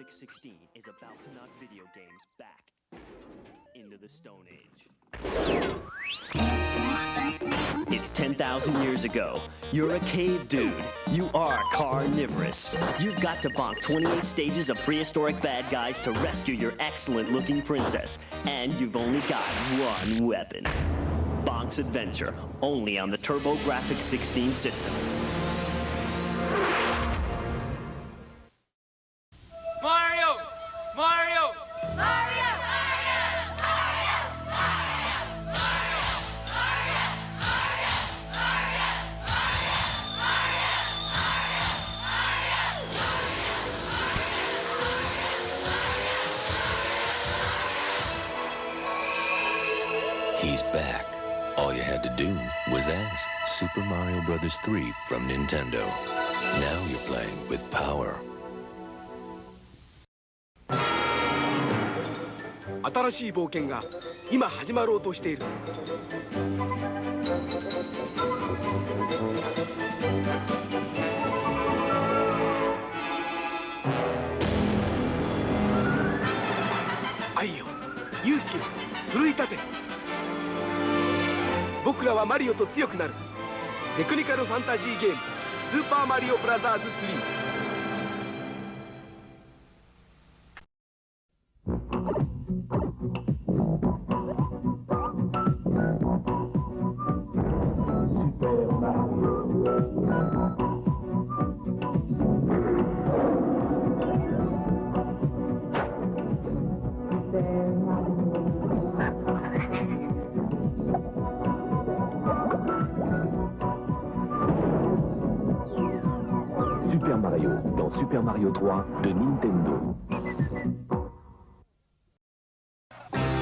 TurboGrafx 16 is about to knock video games back into the Stone Age. It's 10,000 years ago. You're a cave dude. You are carnivorous. You've got to bonk 28 stages of prehistoric bad guys to rescue your excellent-looking princess. And you've only got one weapon. Bonk's Adventure, only on the TurboGrafx 16 system. Mario! Mario! Mario! He's back. All you had to do was ask. Super Mario Bros. 3 from Nintendo. Now you're playing with power. 新しい冒険が今始まろうとしている。愛よ、勇気を奮い立て。僕らはマリオと強くなる。テクニカルファンタジーゲーム「スーパーマリオブラザーズ3」。Super Mario dans Super Mario 3 de Nintendo.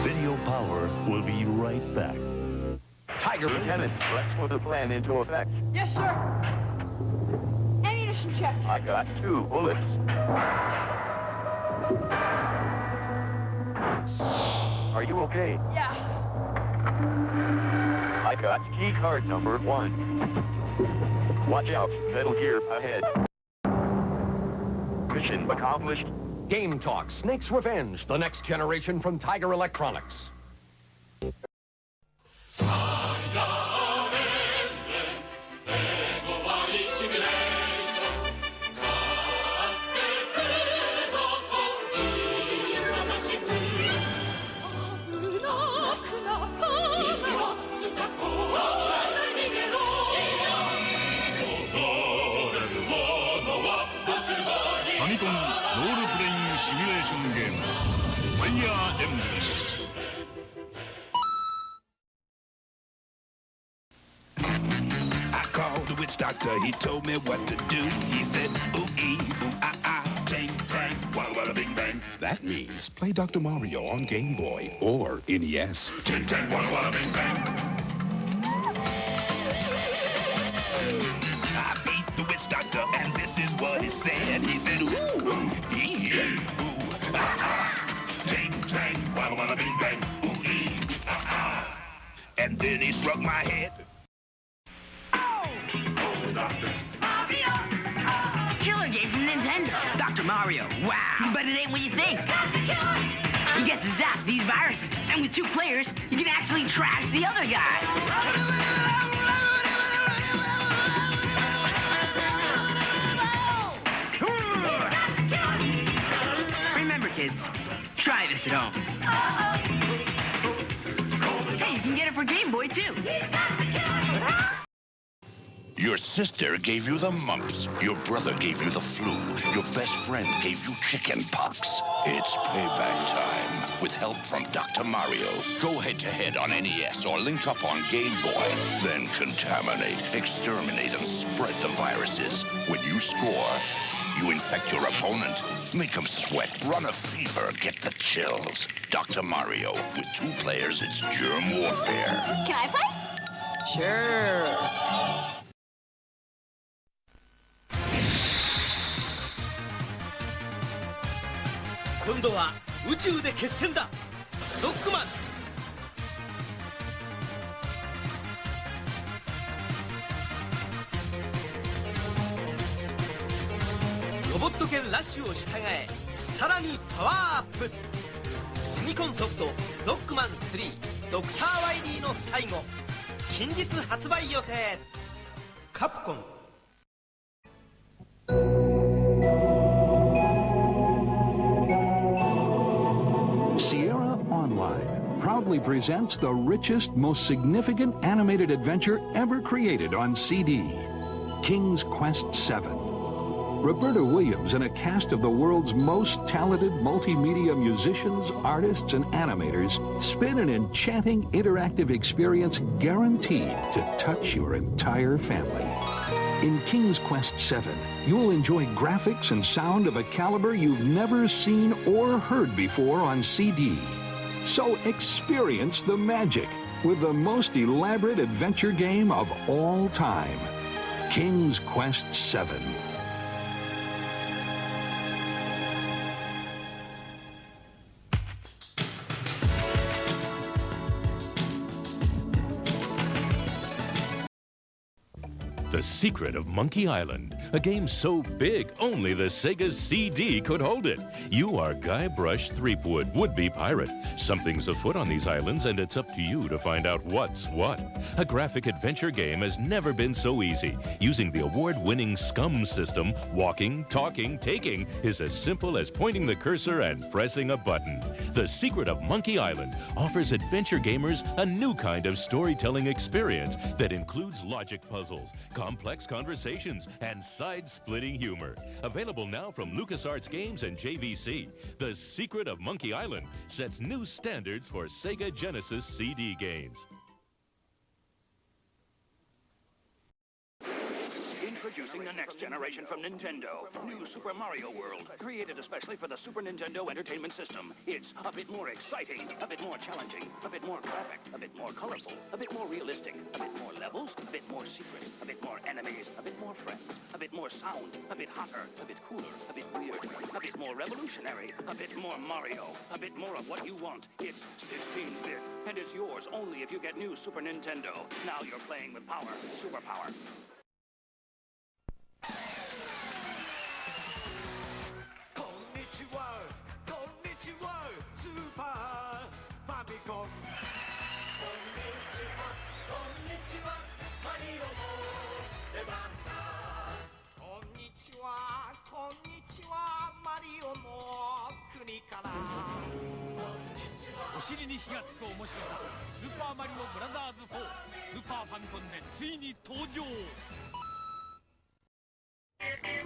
Video Power will be right back. Tiger Lieutenant, let's put the plan into effect. Yes, sir. Ammunition check. I got 2 bullets. Are you okay? Yeah. I got key card number 1. Watch out, Metal Gear ahead. Mission accomplished. Game Talk, Snake's Revenge, the next generation from Tiger Electronics. 파미콘 롤플레잉 시뮬레이션 게임 파이어 엠블렘. I called the witch doctor, he told me what to do. He said, ooh-ee, ooh-ah-ah, tang, tang, walla-walla, bing-bang. That means play Dr. Mario on Game Boy or NES. Tang, tang, walla-walla, bing-bang. I beat the witch doctor, and this is what he said. He said, ooh-ee, ooh-ah-ah, tang, tang, walla-walla, bing-bang, ooh-ee, ooh-ah-ah. And then he struck my head. Killer game from Nintendo. Dr. Mario. Wow. But it ain't what you think. You get to zap these viruses, and with 2 players, you can actually trash the other guy. Remember, kids, try this at home. Hey, you can get it for Game Boy, too. Your sister gave you the mumps. Your brother gave you the flu. Your best friend gave you chicken pox. It's payback time with help from Dr. Mario. Go head-to-head on NES or link up on Game Boy. Then contaminate, exterminate, and spread the viruses. When you score, you infect your opponent. Make them sweat, run a fever, get the chills. Dr. Mario. With 2 players, it's germ warfare. Can I play? Sure. 今度は宇宙で決戦だ。ロックマン。ロボット犬ラッシュを従えさらにパワーアップ。ファミコンソフトロックマン3ドクター・ワイリーの最後、近日発売予定。カプコン。Sierra Online proudly presents the richest, most significant animated adventure ever created on CD, King's Quest VII. Roberta Williams and a cast of the world's most talented multimedia musicians, artists, and animators spin an enchanting interactive experience guaranteed to touch your entire family. In King's Quest VII, you'll enjoy graphics and sound of a caliber you've never seen or heard before on CD. So experience the magic with the most elaborate adventure game of all time, King's Quest VII. The Secret of Monkey Island, a game so big only the Sega's CD could hold it. You are Guybrush Threepwood, would-be pirate. Something's afoot on these islands, and it's up to you to find out what's what. A graphic adventure game has never been so easy. Using the award-winning SCUM system, walking, talking, taking is as simple as pointing the cursor and pressing a button. The Secret of Monkey Island offers adventure gamers a new kind of storytelling experience that includes logic puzzles, complex conversations, and side-splitting humor. Available now from LucasArts Games and JVC, The Secret of Monkey Island sets new standards for Sega Genesis CD games. Introducing the next generation from Nintendo, New Super Mario World, created especially for the Super Nintendo Entertainment System. It's a bit more exciting, a bit more challenging, a bit more graphic, a bit more colorful, a bit more realistic, a bit more levels, a bit more secret, a bit more enemies, a bit more friends, a bit more sound, a bit hotter, a bit cooler, a bit weird, a bit more revolutionary, a bit more Mario, a bit more of what you want. It's 16-bit, and it's yours only if you get new Super Nintendo. Now you're playing with power, superpower.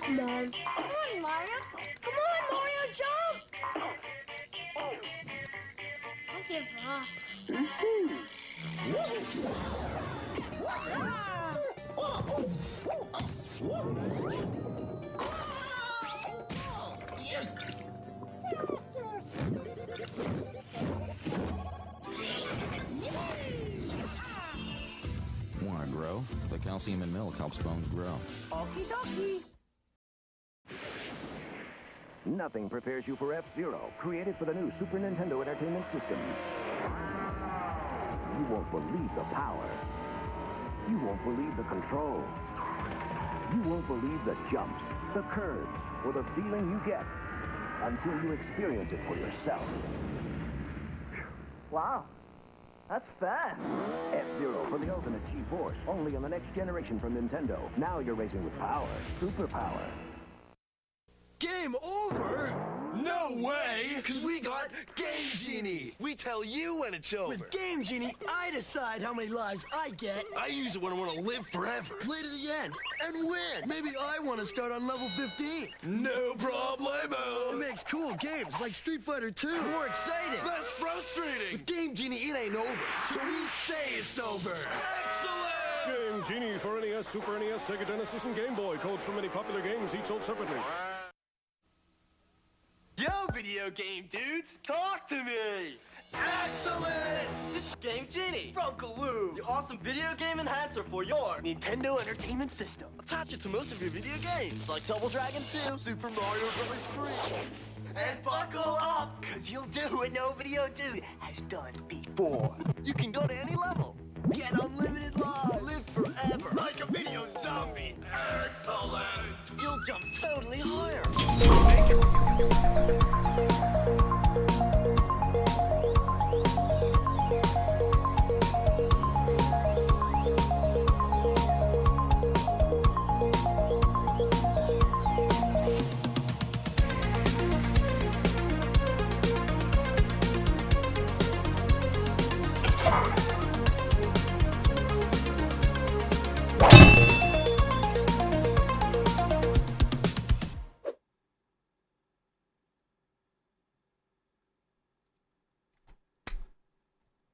Come on. Come on, Mario. Come on, Mario, jump! Don't give up. Want to grow? The calcium in milk helps bones grow. Okie dokie. Nothing prepares you for F-Zero, created for the new Super Nintendo Entertainment System. You won't believe the power. You won't believe the control. You won't believe the jumps, the curves, or the feeling you get until you experience it for yourself. Wow, that's fast. F-Zero for the ultimate G-Force, only in the next generation from Nintendo. Now you're racing with power, superpower. Game over? No way! Because we got Game Genie! We tell you when it's over. With Game Genie, I decide how many lives I get. I use it when I want to live forever. Play to the end and win. Maybe I want to start on level 15. No problemo! It makes cool games like Street Fighter 2 more exciting. Less frustrating. With Game Genie, it ain't over. So we say it's over. Excellent! Game Genie for NES, Super NES, Sega Genesis, and Game Boy. Codes from many popular games, each sold separately. Yo, video game dudes, talk to me! Excellent! This is Game Genie, Funkaloo, the awesome video game enhancer for your Nintendo Entertainment System. Attach it to most of your video games, like Double Dragon 2, Super Mario Bros. 3. And buckle up, because you'll do what no video dude has done before. You can go to any level, get unlimited lives, live forever, like a video zombie. Excellent! You'll jump totally higher.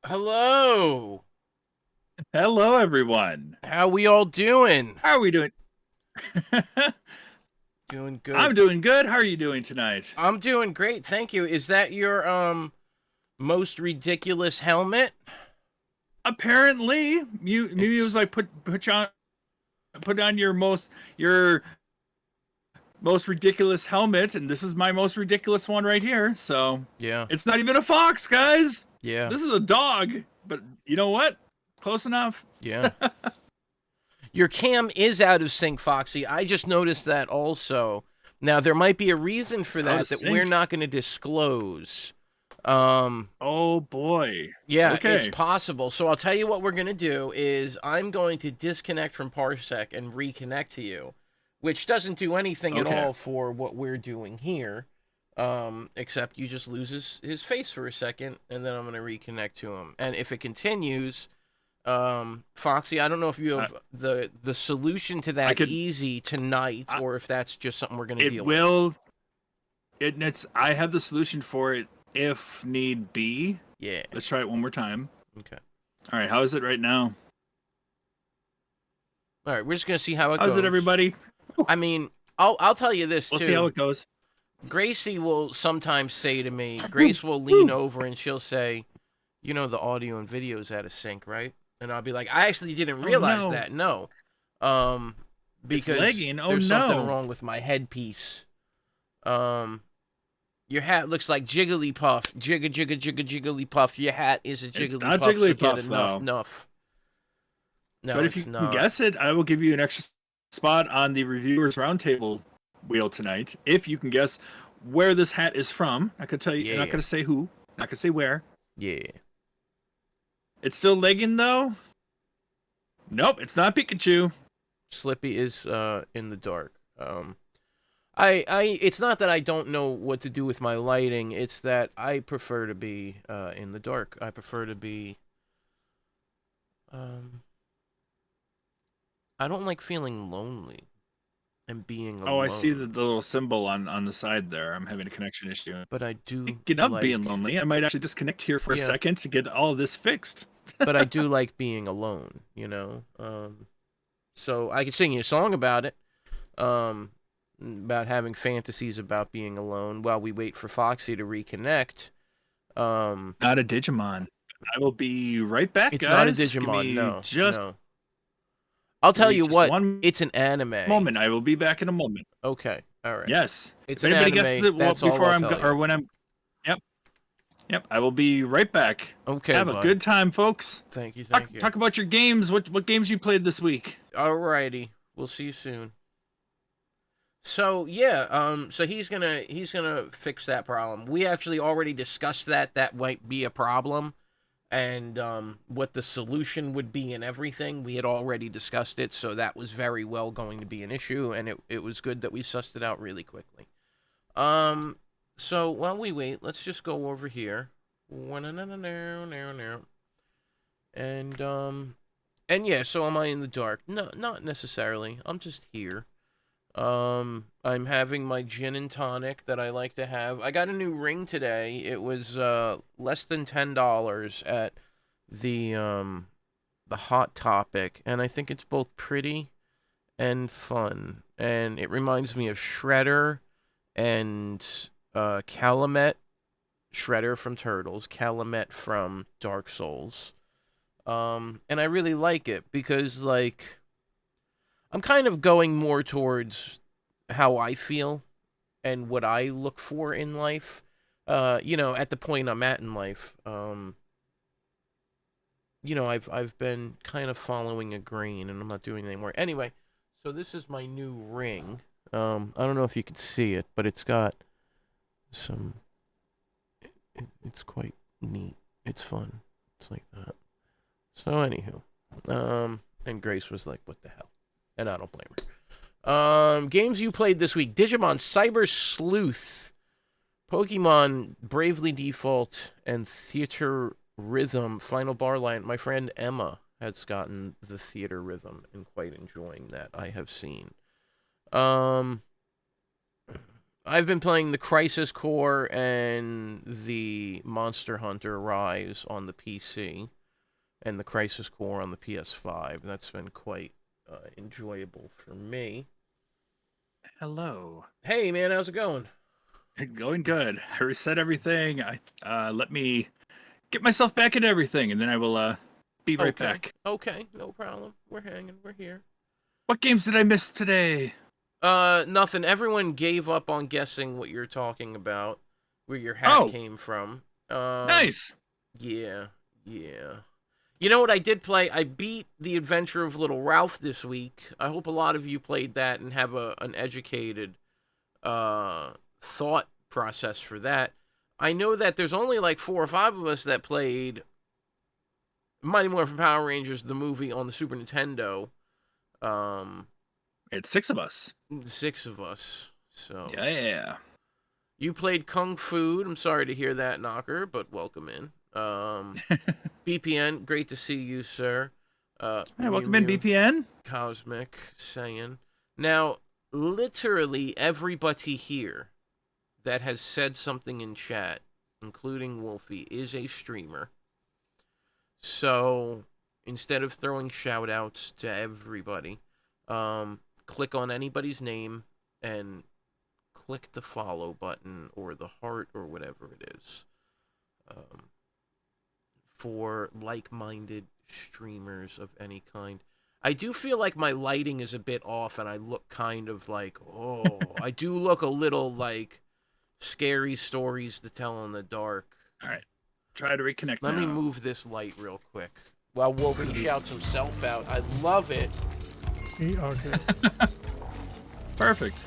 Hello. Hello, everyone. How we all doing? How are we doing? Doing good. I'm doing good. How are you doing tonight? I'm doing great, thank you. Is that your most ridiculous helmet? Apparently, maybe it was like put on your most ridiculous helmet, and this is my most ridiculous one right here. So yeah, it's not even a fox, guys. Yeah, this is a dog. But you know what? Close enough. Yeah. Your cam is out of sync, Foxy. I just noticed that also. Now there might be a reason for that we're not going to disclose. Oh boy. Yeah, okay. It's possible. So I'll tell you what we're going to do is I'm going to disconnect from Parsec and reconnect to you, which doesn't do anything at all for what we're doing here, except you just lose his face for a second, and then I'm going to reconnect to him. And if it continues, Foxy, I don't know if you have the solution to that easy tonight, or if that's just something we're going to deal with. I have the solution for it if need be. Yeah. Let's try it one more time. Okay. All right. How is it right now? All right. We're just going to see how it goes. How's it, everybody? I mean, I'll tell you this, too. We'll see how it goes. Gracie will sometimes say to me, Grace will lean over and she'll say, you know, the audio and video is out of sync, right? And I'll be like, I actually didn't realize that. No. Because it's lagging. Oh, there's something wrong with my headpiece. Your hat looks like Jigglypuff. Jigglypuff. Your hat is a Jigglypuff. It's not Jigglypuff, so enough. No, but if you can guess it, I will give you an extra spot on the Reviewers Roundtable wheel tonight. If you can guess where this hat is from, I could tell you. I'm not going to say who. Not going to say where. Yeah. It's still lagging, though? Nope, it's not Pikachu. Slippy is in the dark. It's not that I don't know what to do with my lighting. It's that I prefer to be in the dark. I prefer to be. I don't like feeling lonely and being alone. Oh, I see the little symbol on the side there. I'm having a connection issue. But I do. Speaking of being lonely, I might actually disconnect here for a second to get all of this fixed. But I do like being alone, you know. So I could sing you a song about it. About having fantasies about being alone while we wait for Foxy to reconnect. Not a Digimon. I will be right back, it's guys. It's not a Digimon, no. Just no. I'll tell you what, it's an anime. Moment, I will be back in a moment. Okay, all right. Yes. It's if an anybody anime, guesses it that's before all or when I'm... Yep, I will be right back. Okay, Have a good time, folks. Thank you, you. Talk about your games. What games you played this week? Alrighty. We'll see you soon. So yeah, so he's gonna fix that problem. We actually already discussed that might be a problem, and what the solution would be and everything. We had already discussed it, so that was very well going to be an issue, and it was good that we sussed it out really quickly. So while we wait, let's just go over here. And yeah, so am I in the dark? No, not necessarily. I'm just here. I'm having my gin and tonic that I like to have. I got a new ring today. It was less than $10 at the Hot Topic, and I think it's both pretty and fun. And it reminds me of Shredder and Calumet. Shredder from Turtles, Calumet from Dark Souls. And I really like it because, like, I'm kind of going more towards how I feel and what I look for in life. You know, at the point I'm at in life. You know, I've been kind of following a grain, and I'm not doing it anymore. Anyway, so this is my new ring. I don't know if you can see it, but it's got some... It's quite neat. It's fun. It's like that. So, anywho. And Grace was like, what the hell? And I don't blame her. Games you played this week. Digimon Cyber Sleuth. Pokemon Bravely Default. And Theater Rhythm. Final Bar Line. My friend Emma has gotten the Theater Rhythm and quite enjoying that, I have seen. I've been playing the Crisis Core and the Monster Hunter Rise on the PC, and the Crisis Core on the PS5. That's been quite enjoyable for me. Hello. Hey, man, how's it going? Going good. I reset everything. Let me get myself back into everything, and then I will be right back. Okay, no problem. We're hanging. We're here. What games did I miss today? Nothing. Everyone gave up on guessing what you're talking about, where your hat came from. Nice. Yeah. You know what I did play? I beat The Adventure of Little Ralph this week. I hope a lot of you played that and have an educated thought process for that. I know that there's only like 4 or 5 of us that played Mighty Morphin Power Rangers, the movie, on the Super Nintendo. It's 6 of us. 6 of us. So yeah. You played Kung Fu. I'm sorry to hear that, Knocker, but welcome in. BPN, great to see you, sir. Hey, welcome in, BPN. Cosmic saying. Now, literally everybody here that has said something in chat, including Wolfie, is a streamer. So, instead of throwing shout-outs to everybody, click on anybody's name and click the follow button or the heart or whatever it is for like-minded streamers of any kind. I do feel like my lighting is a bit off and I look kind of like, I do look a little like scary stories to tell in the dark. All right. Try to reconnect Let me move this light real quick while Wolfie shouts himself out. I love it. Okay. Perfect.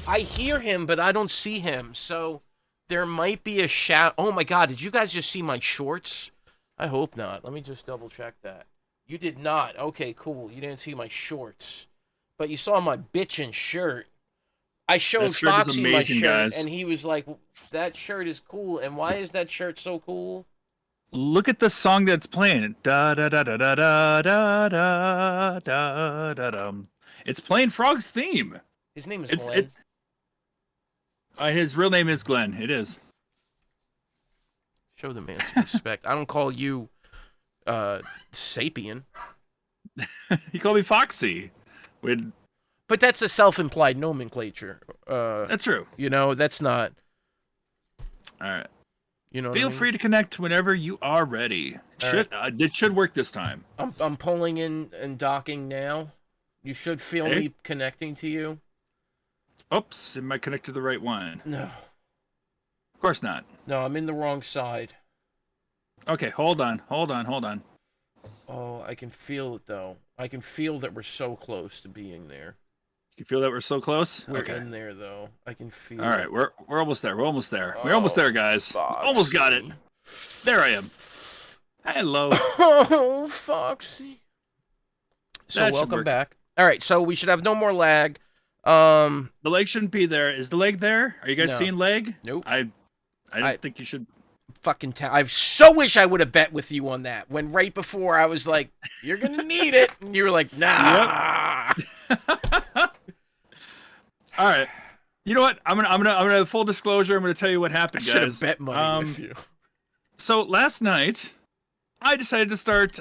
I hear him, but I don't see him, so there might be a shout. Oh my God, did you guys just see my shorts? I hope not. Let me just double check that. You did not. Okay, cool. You didn't see my shorts, but you saw my bitchin' shirt. I showed Foxy my shirt, guys. and he was like, that shirt is cool, and why is that shirt so cool? Look at the song that's playing. Da da da da da da da da da da da. It's playing Frog's theme. His name is Glenn. His real name is Glenn. It is. Show the man some respect. I don't call you Sapien. He called me Foxy. But that's a self-implied nomenclature. That's true. You know, that's not. All right. You know. Feel free to connect whenever you are ready. It should work this time. I'm pulling in and docking now. You should feel me connecting to you. Oops, am I connected to the right one? No. Of course not. No, I'm in the wrong side. Okay, hold on. Oh, I can feel it, though. I can feel that we're so close to being there. You feel that we're so close? We're in there, though. I can feel All right, we're almost there. We're almost there, guys. Foxy. Almost got it. There I am. Hello. Oh, Foxy. So welcome back. All right, so we should have no more lag. The leg shouldn't be there. Is the leg there? Are you guys seeing leg? Nope. I don't think you should. Fucking I so wish I would have bet with you on that. When right before I was like, "You're gonna need it," and you were like, "Nah." Yep. All right. You know what? I'm gonna full disclosure. I'm gonna tell you what happened, guys. I should have bet money with you. So last night, I decided to start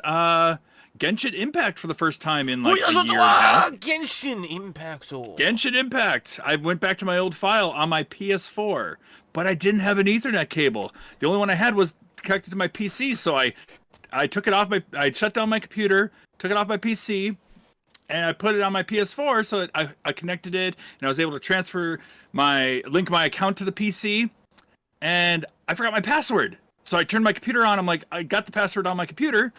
Genshin Impact for the first time in like a year and a half. Genshin Impact. Genshin Impact. I went back to my old file on my PS4, but I didn't have an Ethernet cable. The only one I had was connected to my PC, so I took it off I shut down my computer, took it off my PC, and I put it on my PS4. So I connected it, and I was able to link my account to the PC, and I forgot my password. So I turned my computer on. I'm like, I got the password on my computer.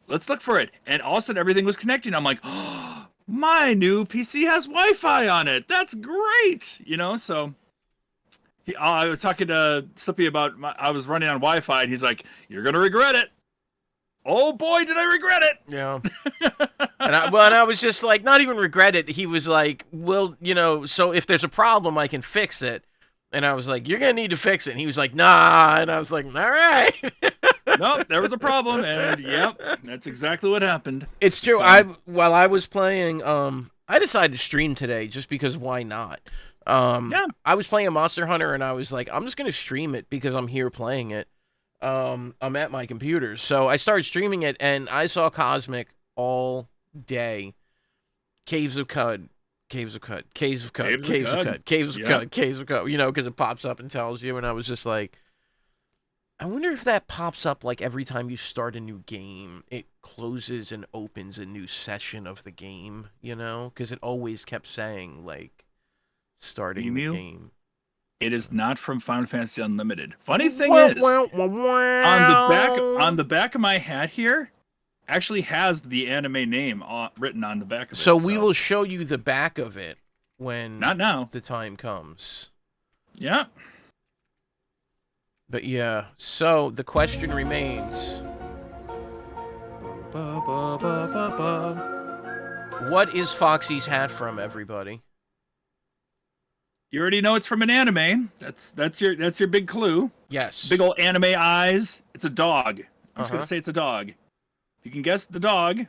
Let's look for it. And all of a sudden, everything was connecting. I'm like, oh, my new PC has Wi-Fi on it. That's great. You know, so I was talking to Slippy about I was running on Wi-Fi, and he's like, you're going to regret it. Oh, boy, did I regret it. Yeah. and I was just like, not even regret it. He was like, well, you know, so if there's a problem, I can fix it. And I was like, you're going to need to fix it. And he was like, nah. And I was like, all right. Nope, there was a problem, and yep, that's exactly what happened. It's true. So, While I was playing, I decided to stream today just because why not? Yeah. I was playing Monster Hunter and I was like, I'm just going to stream it because I'm here playing it. I'm at my computer. So I started streaming it and I saw Cosmic all day. Caves of Cud. Caves of Cud. Caves of Cud. Caves of Cud. Caves of Cud. Caves of Cud. You know, because it pops up and tells you. And I was just like, I wonder if that pops up like every time you start a new game, it closes and opens a new session of the game, you know? Because it always kept saying, like, starting the game. It is not from Final Fantasy Unlimited. Funny thing is, on the back of my hat here, actually has the anime name written on the back of it. So we will show you the back of it when not now the time comes. Yeah. But yeah, so the question remains. What is Foxy's hat from, everybody? You already know it's from an anime. That's your big clue. Yes. Big old anime eyes. It's a dog. I'm just gonna say it's a dog. If you can guess the dog.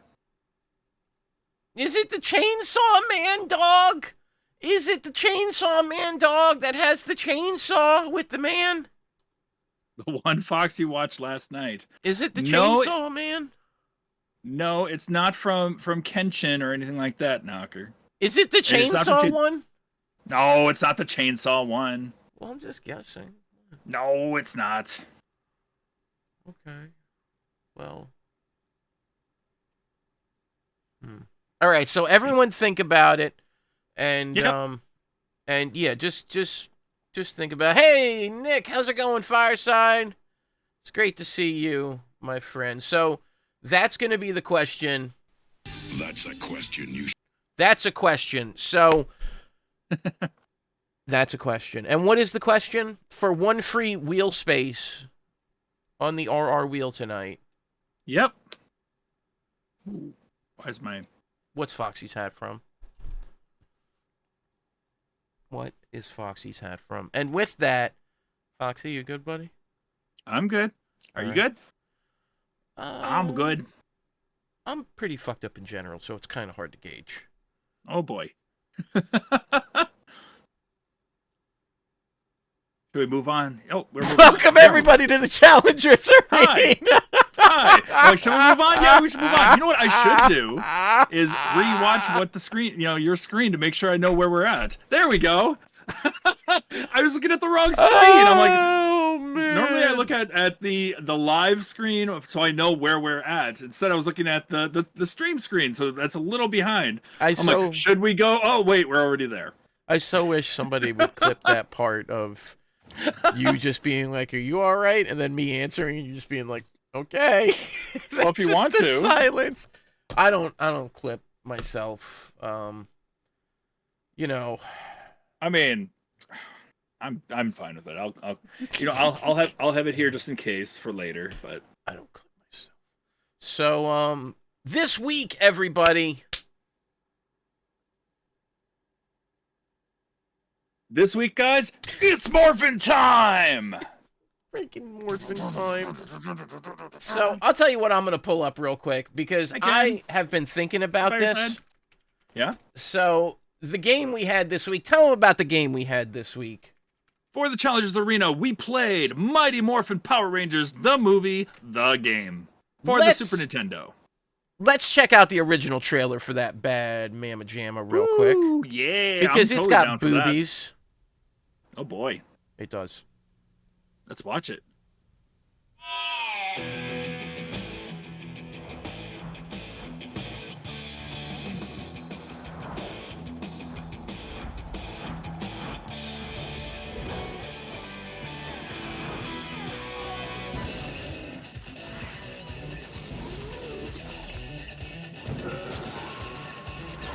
Is it the Chainsaw Man dog? Is it the Chainsaw Man dog that has the chainsaw with the man? The one Foxy watched last night. Is it the Chainsaw Man? No, it's not from Kenshin or anything like that, Knocker. Is it the Chainsaw one? No, it's not the Chainsaw one. Well, I'm just guessing. No, it's not. Okay. Well. All right, so everyone think about it, and and yeah, just think about. Hey, Nick, how's it going, Fireside? It's great to see you, my friend. So that's going to be the question. That's a question. That's a question. So that's a question. And what is the question? For one free wheel space on the RR wheel tonight. Yep. Ooh, where's my... What's Foxy's hat from? What is Foxy's hat from? And with that, Foxy, you good, buddy? I'm good. Are you good? I'm good. I'm pretty fucked up in general, so it's kind of hard to gauge. Oh, boy. Should we move on? Oh, we're moving Welcome everybody to the Challengers Hi. Hi. Should we move on? Yeah, we should move on. You know what I should do is rewatch what the screen, your screen to make sure I know where we're at. There we go. I was looking at the wrong screen. I'm like, oh man. Normally I look at the live screen so I know where we're at. Instead I was looking at the stream screen, so that's a little behind. I'm like, should we go? Oh wait, we're already there. I so wish somebody would clip that part of you just being like, "Are you all right?" and then me answering and you just being like, "Okay." Well, if you want to. Silence. I don't clip myself. I mean, I'm fine with it. I'll have it here just in case for later, but I don't clip myself. So this week, everybody. This week, guys, it's morphin' time! Freaking morphin' time. So, I'll tell you what I'm going to pull up real quick, because I have been thinking about this. Yeah? So, the game we had this week, tell them about the game we had this week. For the Challengers Arena, we played Mighty Morphin Power Rangers, the movie, the game. For the Super Nintendo. Let's check out the original trailer for that bad Mamma Jamma real quick. Yeah, because it's got boobies. Oh boy. It does. Let's watch it.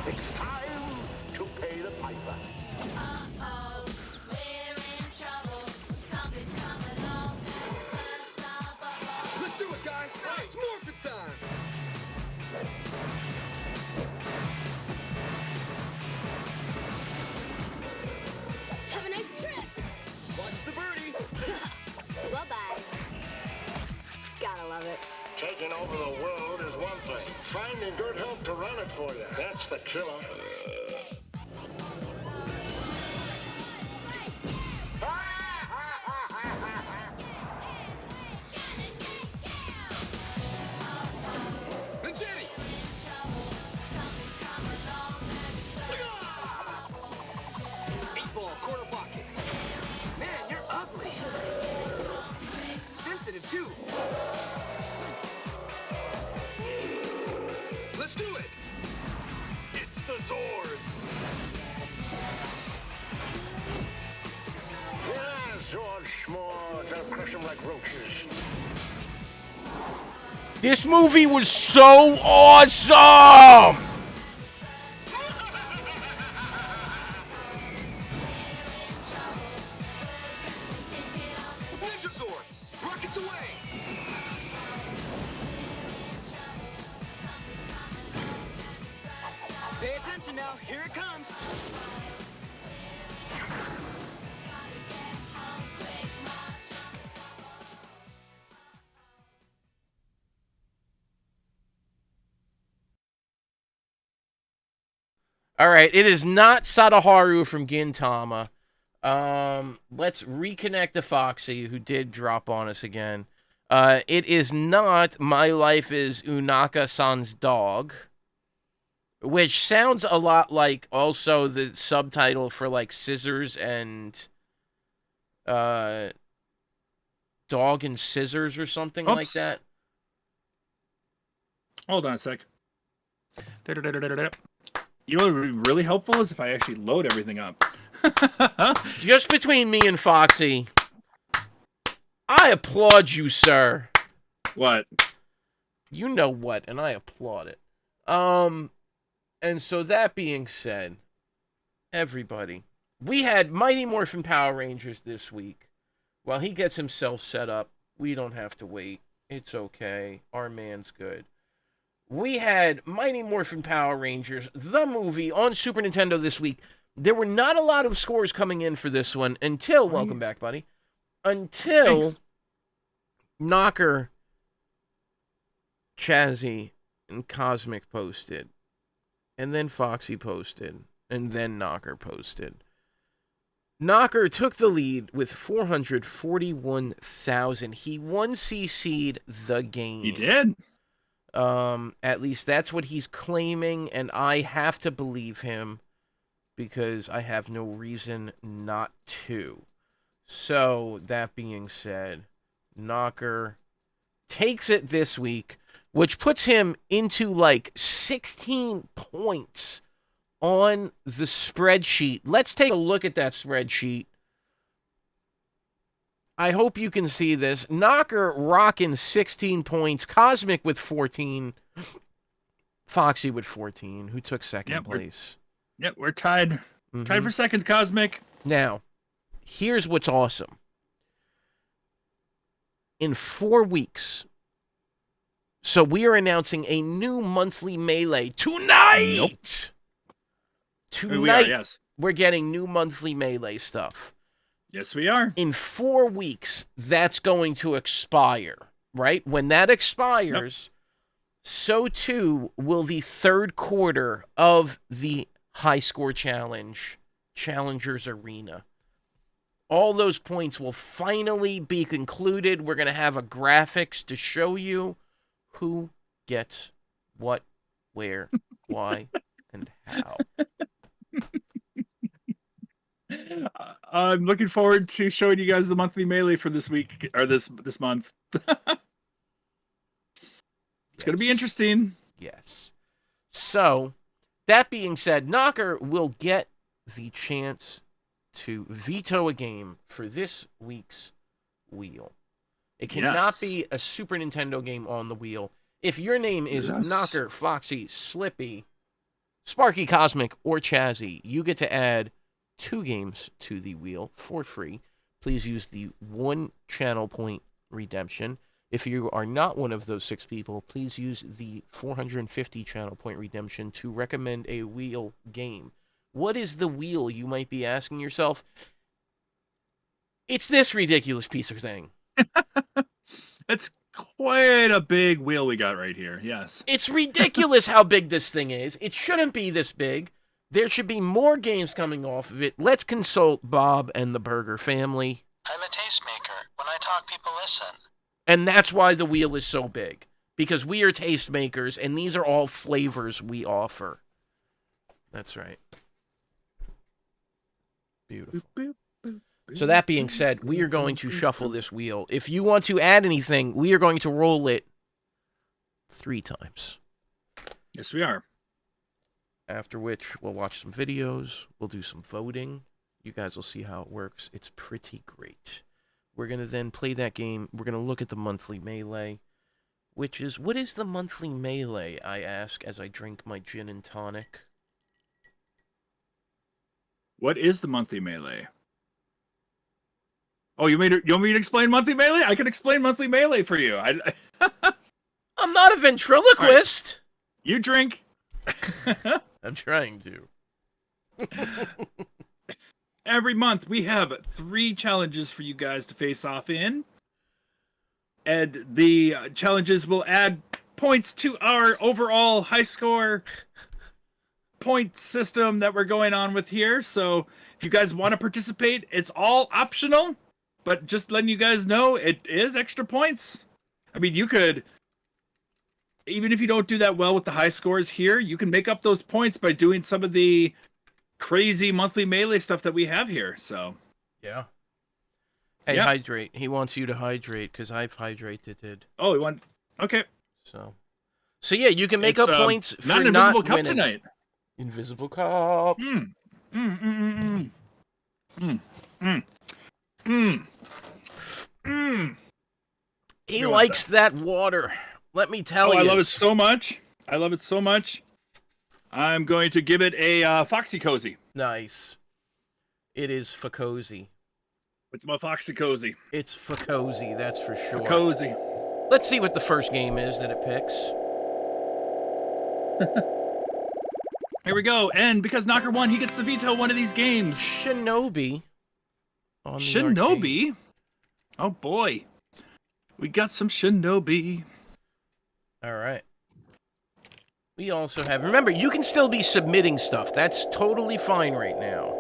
It's time to pay the piper. Let's do it, guys. It's morphin' time. Have a nice trip. Watch the birdie. Bye-bye. Gotta love it. Taking over the world is one thing. Finding good help to run it for you, that's the killer. Let's do it! It's the Zords! Yeah, Zord Schmords, I'll crush them like roaches. This movie was so awesome! Ninja Zords! Rockets away! Pay attention now. Here it comes. All right, it is not Sadaharu from Gintama. Let's reconnect to Foxy, who did drop on us again. It is not My Life is Unaka-san's Dog, which sounds a lot like also the subtitle for like Scissors and Dog and Scissors or something like that. Hold on a sec. You know what would be really helpful is if I actually load everything up. Just between me and Foxy, I applaud you, sir. What? You know what, and I applaud it. And so that being said, everybody, we had Mighty Morphin Power Rangers this week. While he gets himself set up, we don't have to wait. It's okay. Our man's good. We had Mighty Morphin Power Rangers, the movie, on Super Nintendo this week. There were not a lot of scores coming in for this one until, welcome back, buddy, until Knocker, Chazzy, and Cosmic posted. And then Foxy posted. And then Knocker posted. Knocker took the lead with 441,000. He 1cc'd the game. He did. At least that's what he's claiming, and I have to believe him because I have no reason not to. So, that being said, Knocker takes it this week, which puts him into like 16 points on the spreadsheet. Let's take a look at that spreadsheet. I hope you can see this. Knocker rocking 16 points. Cosmic with 14. Foxy with 14, who took second place. We're tied. Tied for second, Cosmic. Now, here's what's awesome. In 4 weeks, so we are announcing a new monthly melee tonight. Tonight, yes. We're getting new monthly melee stuff. Yes, we are. In 4 weeks, that's going to expire, right? When that expires, so too will the third quarter of the High Score Challenge, Challengers Arena. All those points will finally be concluded. We're going to have a graphics to show you who gets what, where, why, and how. I'm looking forward to showing you guys the monthly melee for this week or this month. It's going to be interesting. Yes. So, that being said, Knocker will get the chance to veto a game for this week's wheel. It cannot be a Super Nintendo game on the wheel. If your name is Knocker, Foxy, Slippy, Sparky, Cosmic, or Chazzy, you get to add 2 games to the wheel for free. Please use the 1 channel point redemption. If you are not one of those 6 people, please use the 450 channel point redemption to recommend a wheel game. What is the wheel, you might be asking yourself? It's this ridiculous piece of thing. It's quite a big wheel we got right here, yes. It's ridiculous how big this thing is. It shouldn't be this big. There should be more games coming off of it. Let's consult Bob and the Burger family. I'm a tastemaker. When I talk, people listen. And that's why the wheel is so big. Because we are tastemakers, and these are all flavors we offer. That's right. Beautiful. So that being said, we are going to shuffle this wheel. If you want to add anything, we are going to roll it 3 times. Yes, we are. After which, we'll watch some videos. We'll do some voting. You guys will see how it works. It's pretty great. We're going to then play that game. We're going to look at the monthly melee, which is... What is the monthly melee, I ask as I drink my gin and tonic? What is the monthly melee? Oh, you want me to explain monthly melee? I can explain monthly melee for you. I'm not a ventriloquist. Right. You drink. I'm trying to. Every month we have 3 challenges for you guys to face off in. And the challenges will add points to our overall high score point system that we're going on with here. So if you guys want to participate, it's all optional. But just letting you guys know, it is extra points. I mean, you could... Even if you don't do that well with the high scores here, you can make up those points by doing some of the crazy monthly melee stuff that we have here. So, yeah. Hey, hydrate. He wants you to hydrate because I've hydrated. Oh, he want... Okay. So yeah, you can make up points for not an invisible cup winning. tonight. Invisible cup. He likes that water. Let me tell you. I love it so much. I love it so much. I'm going to give it a Foxy Cozy. Nice. It is for cozy. It's my Foxy Cozy. It's for cozy, that's for sure. For cozy. Let's see what the first game is that it picks. Here we go. And because Knocker won, he gets to veto one of these games. Shinobi. Shinobi? Oh, boy. We got some Shinobi. All right. We also have... Remember, you can still be submitting stuff. That's totally fine right now.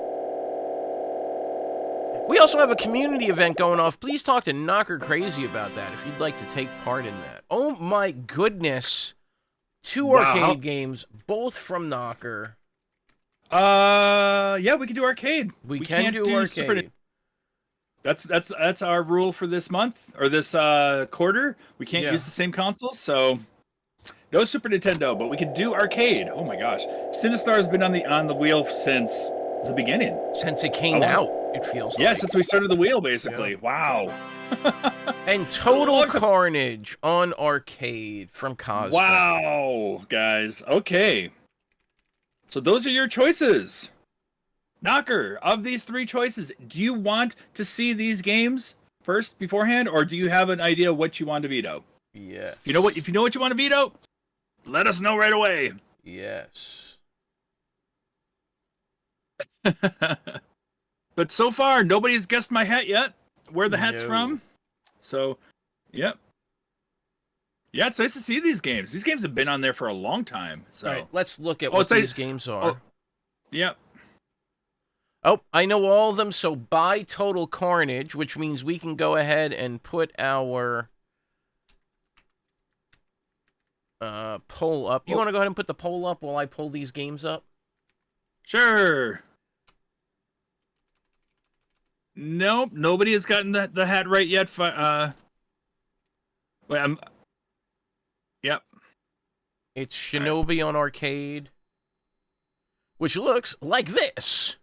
We also have a community event going off. Please talk to Knocker Crazy about that if you'd like to take part in that. Oh, my goodness. 2 arcade games, both from Knocker. Yeah, we can do arcade. We can do arcade. That's our rule for this month, or this quarter. We can't use the same consoles, so... No Super Nintendo, but we can do arcade. Oh my gosh. Sinistar has been on the wheel since the beginning. Since it came out, it feels like. Yeah, since we started the wheel, basically. Yeah. Wow. And Total Carnage on arcade from Cosmo. Wow, guys. Okay. So those are your choices. Knocker, of these 3 choices, do you want to see these games first beforehand, or do you have an idea what you want to veto? Yes. If you know what you want to veto, let us know right away. Yes. But so far, nobody's guessed my hat yet. Where the hat's from. So, yep. Yeah, it's nice to see these games. These games have been on there for a long time. So. All right, let's look at what these games are. Oh, yep. Oh, I know all of them. So buy Total Carnage, which means we can go ahead and put our... poll up. You want to go ahead and put the poll up while I pull these games up? Sure. Nope, nobody has gotten the hat right yet. Wait, Yep. It's Shinobi on arcade, which looks like this.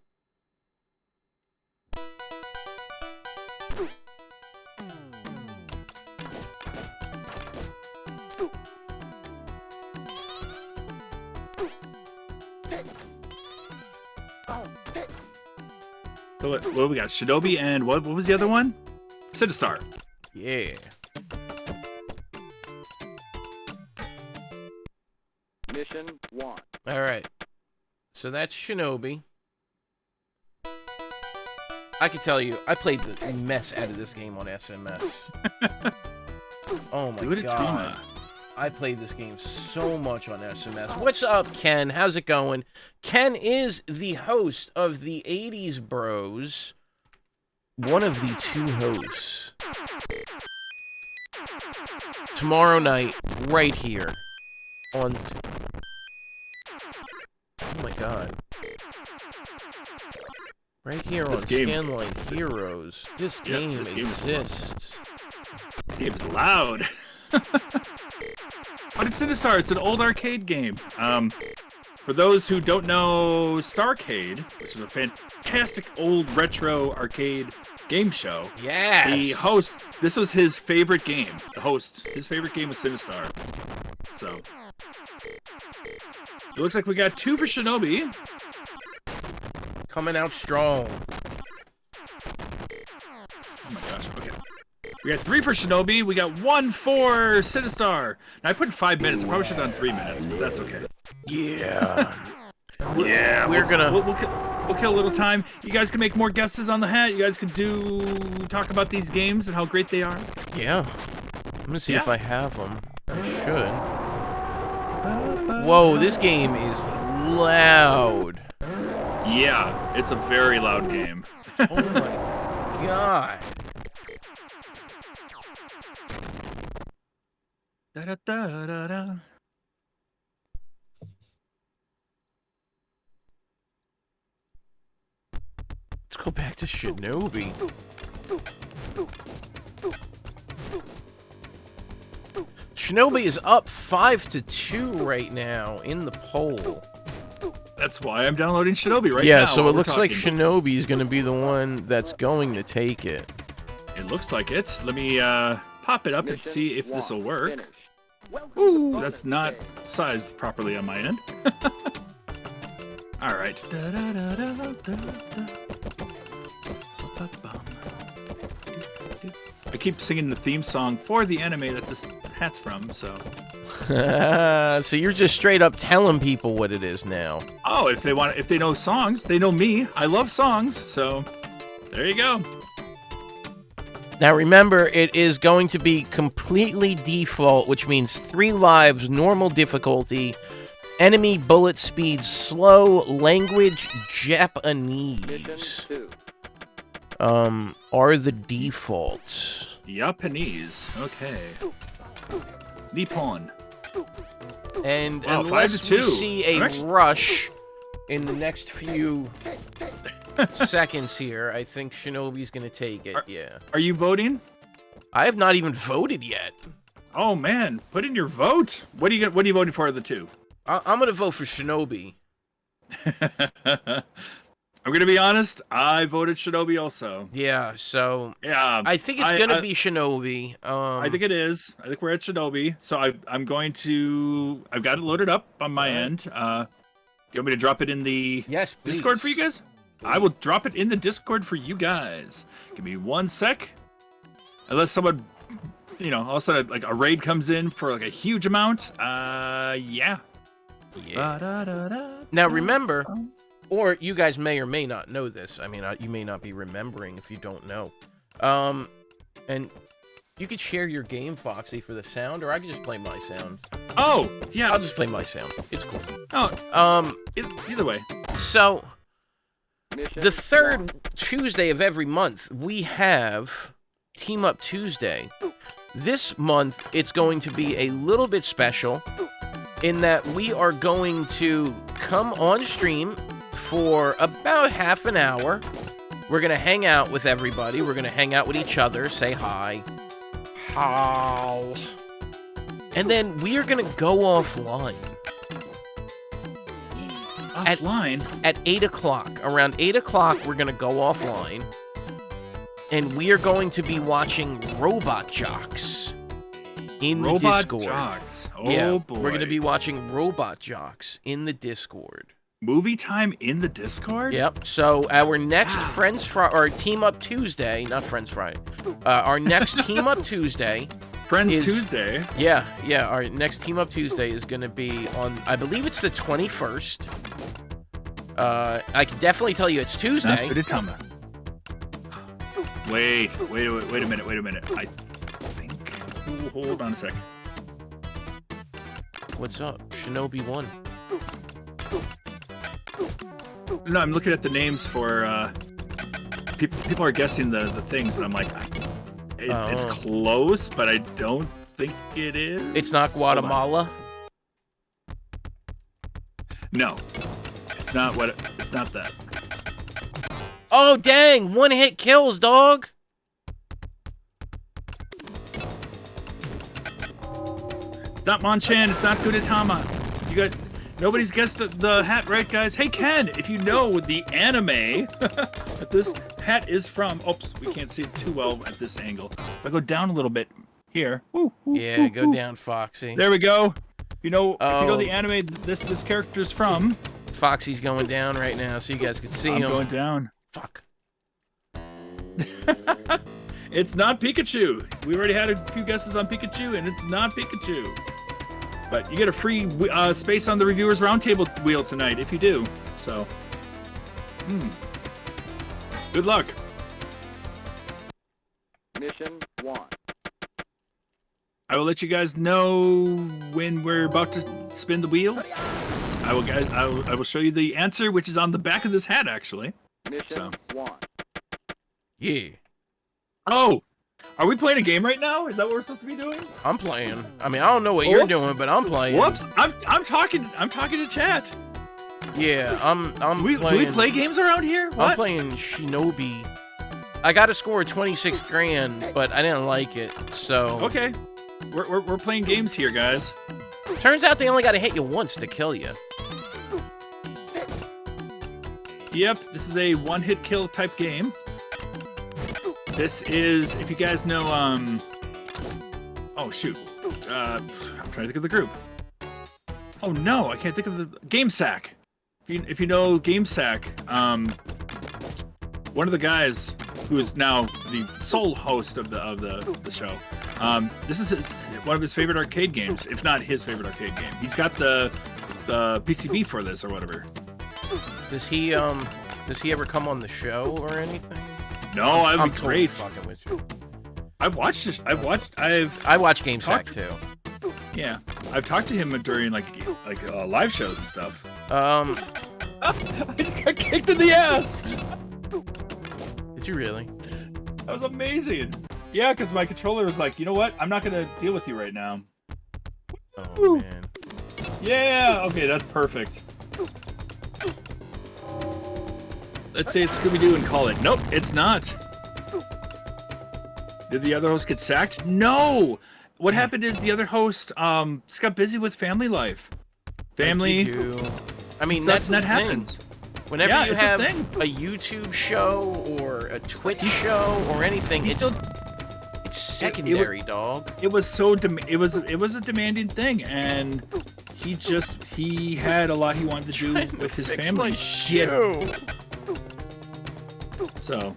So what do we got? Shinobi and what was the other one? Sinistar. Yeah. Mission 1. All right. So that's Shinobi. I can tell you, I played the mess out of this game on SMS. Oh my god. I played this game so much on SMS. What's up, Ken? How's it going? Ken is the host of the 80s Bros. One of the 2 hosts. Tomorrow night, right here. On... Oh my god. Right here on Scanline Heroes. This game exists. This game is loud. But at Sinistar. It's an old arcade game. For those who don't know Starcade, which is a fantastic old retro arcade game show. Yes. The host, this was his favorite game. The host, his favorite game was Sinistar. So, it looks like we got 2 for Shinobi. Coming out strong. Oh my gosh, okay. We got 3 for Shinobi, we got 1 for Sinistar. Now I put in 5 minutes, I probably should have done 3 minutes, but that's okay. Yeah. Yeah, we're gonna... We'll kill a little time. You guys can make more guesses on the hat. You guys can talk about these games and how great they are. Yeah. I'm gonna see if I have them. I should. Whoa, this game is loud. Yeah, it's a very loud game. Oh my god. Da da da da da. Let's go back to Shinobi. Shinobi is up 5-2 right now in the poll. That's why I'm downloading Shinobi right now. Yeah, so it looks like Shinobi is going to be the one that's going to take it. It looks like it. Let me pop it up and see if this will work. Ooh, that's not sized properly on my end. All right. I keep singing the theme song for the anime that this hat's from, so. So you're just straight up telling people what it is now. Oh, if they know songs, they know me. I love songs, so there you go. Now remember, it is going to be completely default, which means 3 lives, normal difficulty, enemy bullet speed, slow, language, Japanese. Are the defaults. Japanese, okay. Nippon. And wow, unless we see a rush in the next few seconds here, I think Shinobi's gonna take it. Yeah. Are you voting? I have not even voted yet. Oh man, put in your vote. What are you voting for of the 2? I'm gonna vote for Shinobi. I'm gonna be honest. I voted Shinobi also. Yeah. So. Yeah. I think it's gonna be Shinobi. I think it is. I think we're at Shinobi. So I'm going to. I've got it loaded up on my end. You want me to drop it in the Discord for you guys? I will drop it in the Discord for you guys. Give me 1 sec. Unless someone, all of a sudden, like a raid comes in for like a huge amount. Yeah. Now remember, or you guys may or may not know this. I mean, you may not be remembering if you don't know. And you could share your game, Foxy, for the sound, or I could just play my sound. Oh, yeah. I'll just play my sound. It's cool. Oh, either way. So, the 3rd Tuesday of every month, we have Team Up Tuesday. This month, it's going to be a little bit special in that we are going to come on stream for about half an hour. We're going to hang out with everybody. We're going to hang out with each other, say hi. How? And then we are going to go offline. Offline? At 8 o'clock. Around 8 o'clock, we're going to go offline. And we are going to be watching Robot Jocks in the Discord. Robot Jocks. Oh, yeah, boy. We're going to be watching Robot Jocks in the Discord. Movie time in the Discord? Yep. So our next Friends Friday, or Team Up Tuesday, not Friends Friday. Our next Team Up Tuesday. Friends Tuesday? Yeah. Our next Team Up Tuesday is going to be on, I believe it's the 21st. I can definitely tell you it's Tuesday. Wait a minute. I think. Hold on a sec. What's up? Shinobi 1. No, I'm looking at the names for people are guessing the things, and I'm like, it's close, but I don't think it is. It's not Guatemala? No. It's not it's not that. Oh, dang! 1-hit kills, dog! It's not Monchan. It's not Gudetama. You got... Nobody's guessed the hat right, guys. Hey, Ken, if you know the anime that this hat is from... Oops, we can't see it too well at this angle. If I go down a little bit here. Yeah, go down, Foxy. There we go. If you know the anime this character's from... Foxy's going down right now, so you guys can see him. I'm going down. Fuck. It's not Pikachu. We already had a few guesses on Pikachu, and it's not Pikachu. But you get a free space on the Reviewers Roundtable wheel tonight if you do. So, good luck. Mission 1. I will let you guys know when we're about to spin the wheel. I will show you the answer, which is on the back of this hat, actually. Mission 1. Yeah. Oh, are we playing a game right now? Is that what we're supposed to be doing? I'm playing. I mean, I don't know what you're doing, but I'm playing. Whoops! I'm talking to chat. Yeah, I'm playing. Do we play games around here? What? I'm playing Shinobi. I got a score of 26 grand, but I didn't like it, so. Okay, we're playing games here, guys. Turns out they only got to hit you once to kill you. Yep, this is a one-hit kill type game. This is, if you guys know, oh shoot, I'm trying to think of the group. Oh no, I can't think of the GameSack. If you know GameSack, one of the guys who is now the sole host of the show. This is one of his favorite arcade games, if not his favorite arcade game. He's got the PCB for this or whatever. Does he ever come on the show or anything? No, I'm totally great. Fucking with you. I've watched this. I watch GameSack too. Yeah, I've talked to him during like live shows and stuff. I just got kicked in the ass. Did you really? That was amazing. Yeah, because my controller was like, you know what? I'm not gonna deal with you right now. Oh man. Yeah. Okay, that's perfect. Let's say it's Scooby-Doo and call it. Nope, it's not. Did the other host get sacked? No! What happened is the other host just got busy with family life. Family. I mean, that happens. Whenever you have a YouTube show or a Twitch show or anything, it's secondary, dog. It was so it was a demanding thing, and he had a lot he wanted to do with his family. So.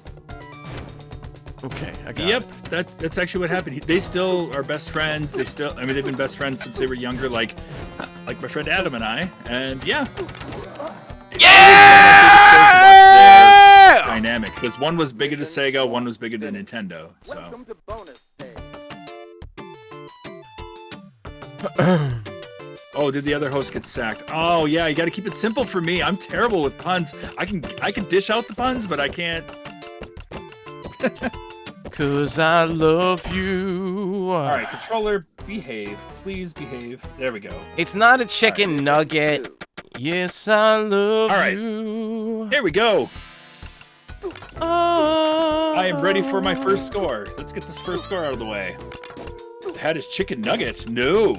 Okay, I got Yep, that's actually what happened. They still are best friends. They've been best friends since they were younger, like my friend Adam and I. And yeah. Yeah! Dynamic, because one was bigger to Sega, one was bigger to Nintendo. So. Welcome to bonus day. Oh, did the other host get sacked? Oh yeah, you got to keep it simple for me. I'm terrible with puns. I can dish out the puns, but I can't. 'Cause I love you. All right, controller, behave. Please behave. There we go. It's not a chicken nugget. Yes, I love All right. you. Here we go. Oh. I am ready for my first score. Let's get this first score out of the way. The hat is chicken nuggets. No.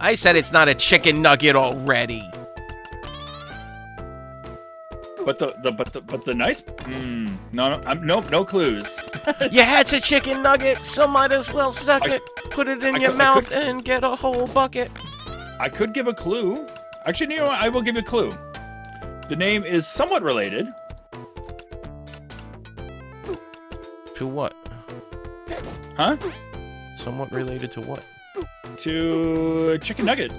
I said it's not a chicken nugget already. But the nice. No clues. Yeah, it's a chicken nugget, so might as well suck it. Put it in your mouth and get a whole bucket. I could give a clue. Actually, you know what? I will give you a clue. The name is somewhat related. To what? Huh? Somewhat related to what? To a chicken nugget.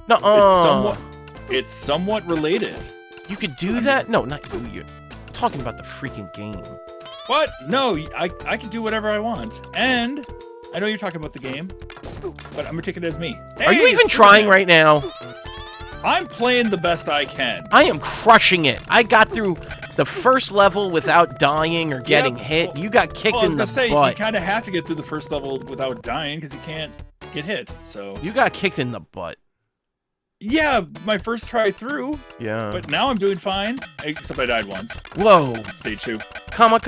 Nuh-uh. It's somewhat related. You could do that? No, not you. You're talking about the freaking game. What? No, I can do whatever I want. And I know you're talking about the game, but I'm gonna take it as me. Are you even trying right now? I'm playing the best I can. I am crushing it. I got through the first level without dying or getting hit. You got kicked in the butt. You kind of have to get through the first level without dying because you can't get hit. So you got kicked in the butt. Yeah, my first try through. Yeah. But now I'm doing fine. Except I died once. Whoa. Stage 2. Come a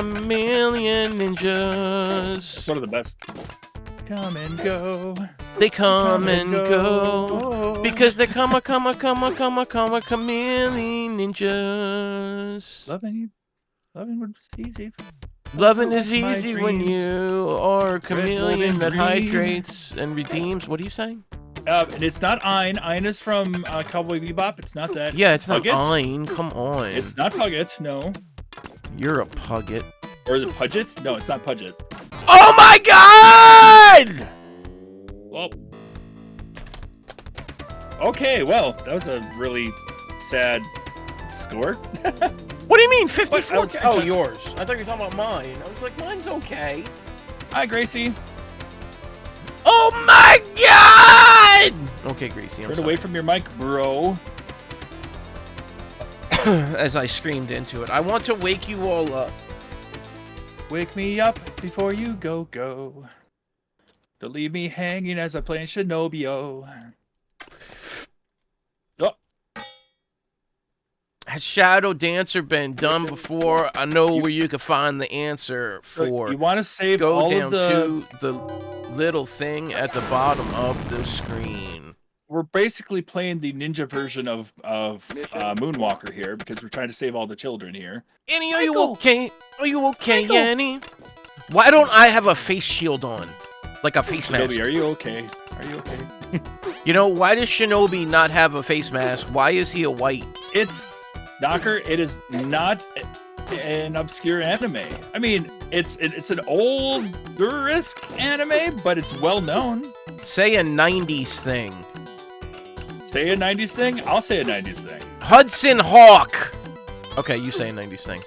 million ninjas. It's one of the best come and go. They come and go. Because they're chameleon ninjas. Loving was easy. Loving is easy when you are a chameleon that hydrates and redeems. What are you saying? And it's not Ein. Ein is from Cowboy Bebop. It's not that. Yeah, it's not Puggett. Ein. Come on. It's not Puggett, no. You're a Puggett. Or is it Pudget? No, it's not Pudget. Oh my God! Well. Okay, well, that was a really sad score. What do you mean, 54? What? Oh, yours. I thought you were talking about mine. I was like, mine's okay. Hi, Gracie. Oh my God! Okay, Gracie, I'm Get sorry. away from your mic, bro. As I screamed into it. I want to wake you all up. Wake me up before you go. Don't leave me hanging as I play Shinobio. Oh. Has Shadow Dancer been done before? I know where you can find the answer for. You want to save Go all down of the... to the little thing at the bottom of the screen. We're basically playing the ninja version of Moonwalker here because we're trying to save all the children here. Annie, are you okay? Are you okay, Annie? Why don't I have a face shield on? Like a face mask. Shinobi, are you okay? Are you okay? You know, why does Shinobi not have a face mask? Why is he a white? It's, Knocker, it is not an obscure anime. I mean, it's an older-esque anime, but it's well known. Say a 90s thing. Say a 90s thing? I'll say a 90s thing. Hudson Hawk! Okay, you say a 90s thing.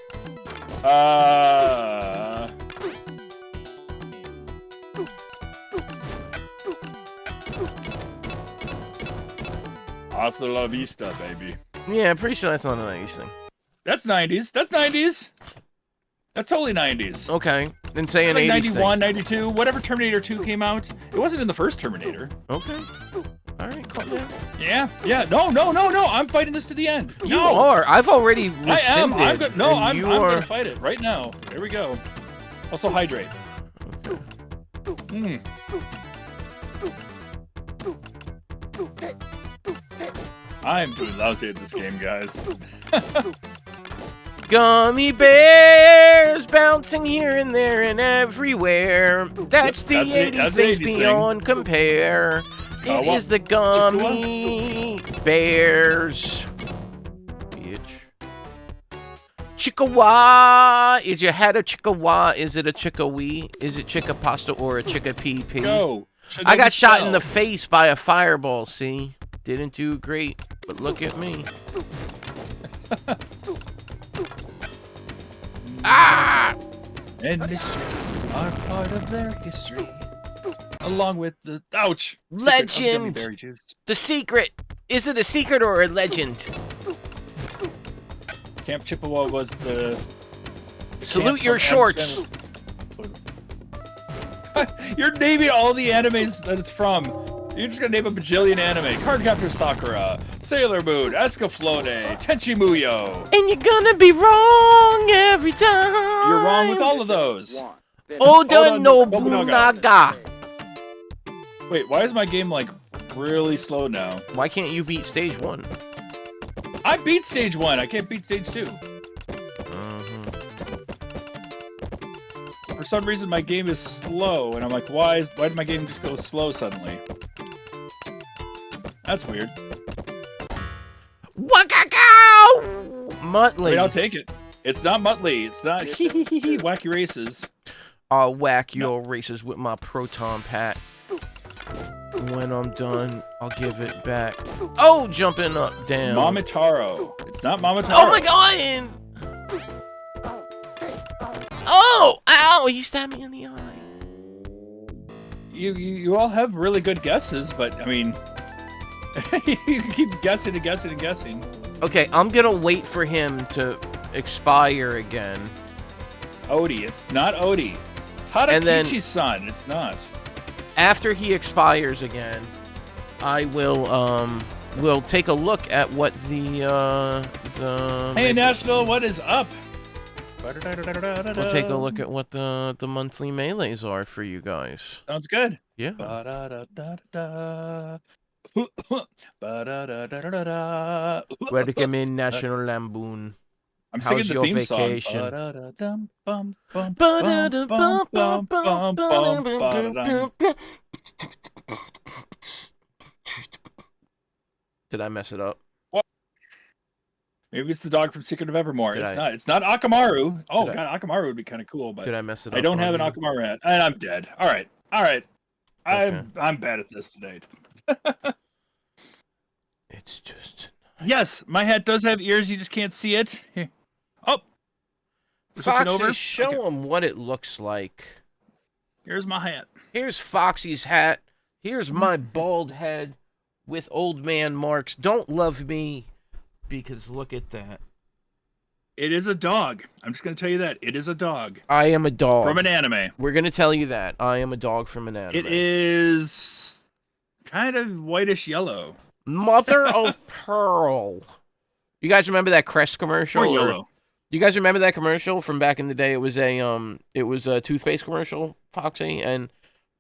Hasta la vista, baby. Yeah, I'm pretty sure that's not a 90s thing. That's 90s. That's 90s. That's totally 90s. Okay, then say an like 80s 91, thing. 92, whatever Terminator 2 came out. It wasn't in the first Terminator. Okay. Alright, calm down. Yeah. No. I'm fighting this to the end. You are. I've already rescinded. I am. I'm you going are... to fight it right now. There we go. Also hydrate. Okay. I'm doing lousy at this game, guys. Gummy bears bouncing here and there and everywhere. That's the 80s things beyond compare. It is the gummy bears. Bitch. Chickawa. Is your hat a chickawa? Is it a chickawee? Is it chicka pasta or a chicka pee? Go. I got shot in the face by a fireball, see? Didn't do great, but look at me. Ah! And mystery are part of their history. Along with the legend. Berry juice. The secret. Is it a secret or a legend? Camp Chippewa was the Salute your shorts. You're naming all the animes that it's from. You're just gonna name a bajillion anime. Cardcaptor Sakura, Sailor Moon, Escaflowne, Tenchi Muyo. And you're gonna be wrong every time. You're wrong with all of those. Oda Nobunaga. Wait, why is my game like really slow now? Why can't you beat stage 1? I beat stage 1. I can't beat stage 2. For some reason, my game is slow, and I'm like, why did my game just go slow suddenly? That's weird. Wakako! Muttley. Wait, I'll take it. It's not Muttley. It's not wacky races. I'll whack your races with my proton pack. When I'm done, I'll give it back. Oh, jumping up, down. Momotaro. It's not Momotaro. Oh my god! Oh! Ow! He stabbed me in the eye. You all have really good guesses, but I mean, you keep guessing and guessing and guessing. Okay, I'm gonna wait for him to expire again. Odie. It's not Odie. Tadakichi's son. It's not. After he expires again, I will take a look at what the Hey National, what is up? We'll take a look at what the monthly melees are for you guys. Sounds good. Yeah. Ba-da-da-da-da. Welcome in, National Lampoon. I'm How's singing the your theme song. vacation? Did I mess it up? Maybe it's the dog from Secret of Evermore. Did It's I- not. It's not Akamaru. Oh Did I- god, Akamaru would be kind of cool, but Did I mess it I up don't on have an you? Akamaru hat, and I'm dead. All right. Okay. I'm bad at this today. It's just Yes, my hat does have ears. You just can't see it. Here. Oh, we're switching Foxy, over. show them what it looks like. Here's my hat. Here's Foxy's hat. Here's my bald head with old man marks. Don't love me because look at that. It is a dog. I'm just going to tell you that. It is a dog. I am a dog. From an anime. We're going to tell you that. I am a dog from an anime. It is kind of whitish yellow. Mother of pearl. You guys remember that Crest commercial? Or yellow. You guys remember that commercial from back in the day? It was a toothpaste commercial, Foxy, and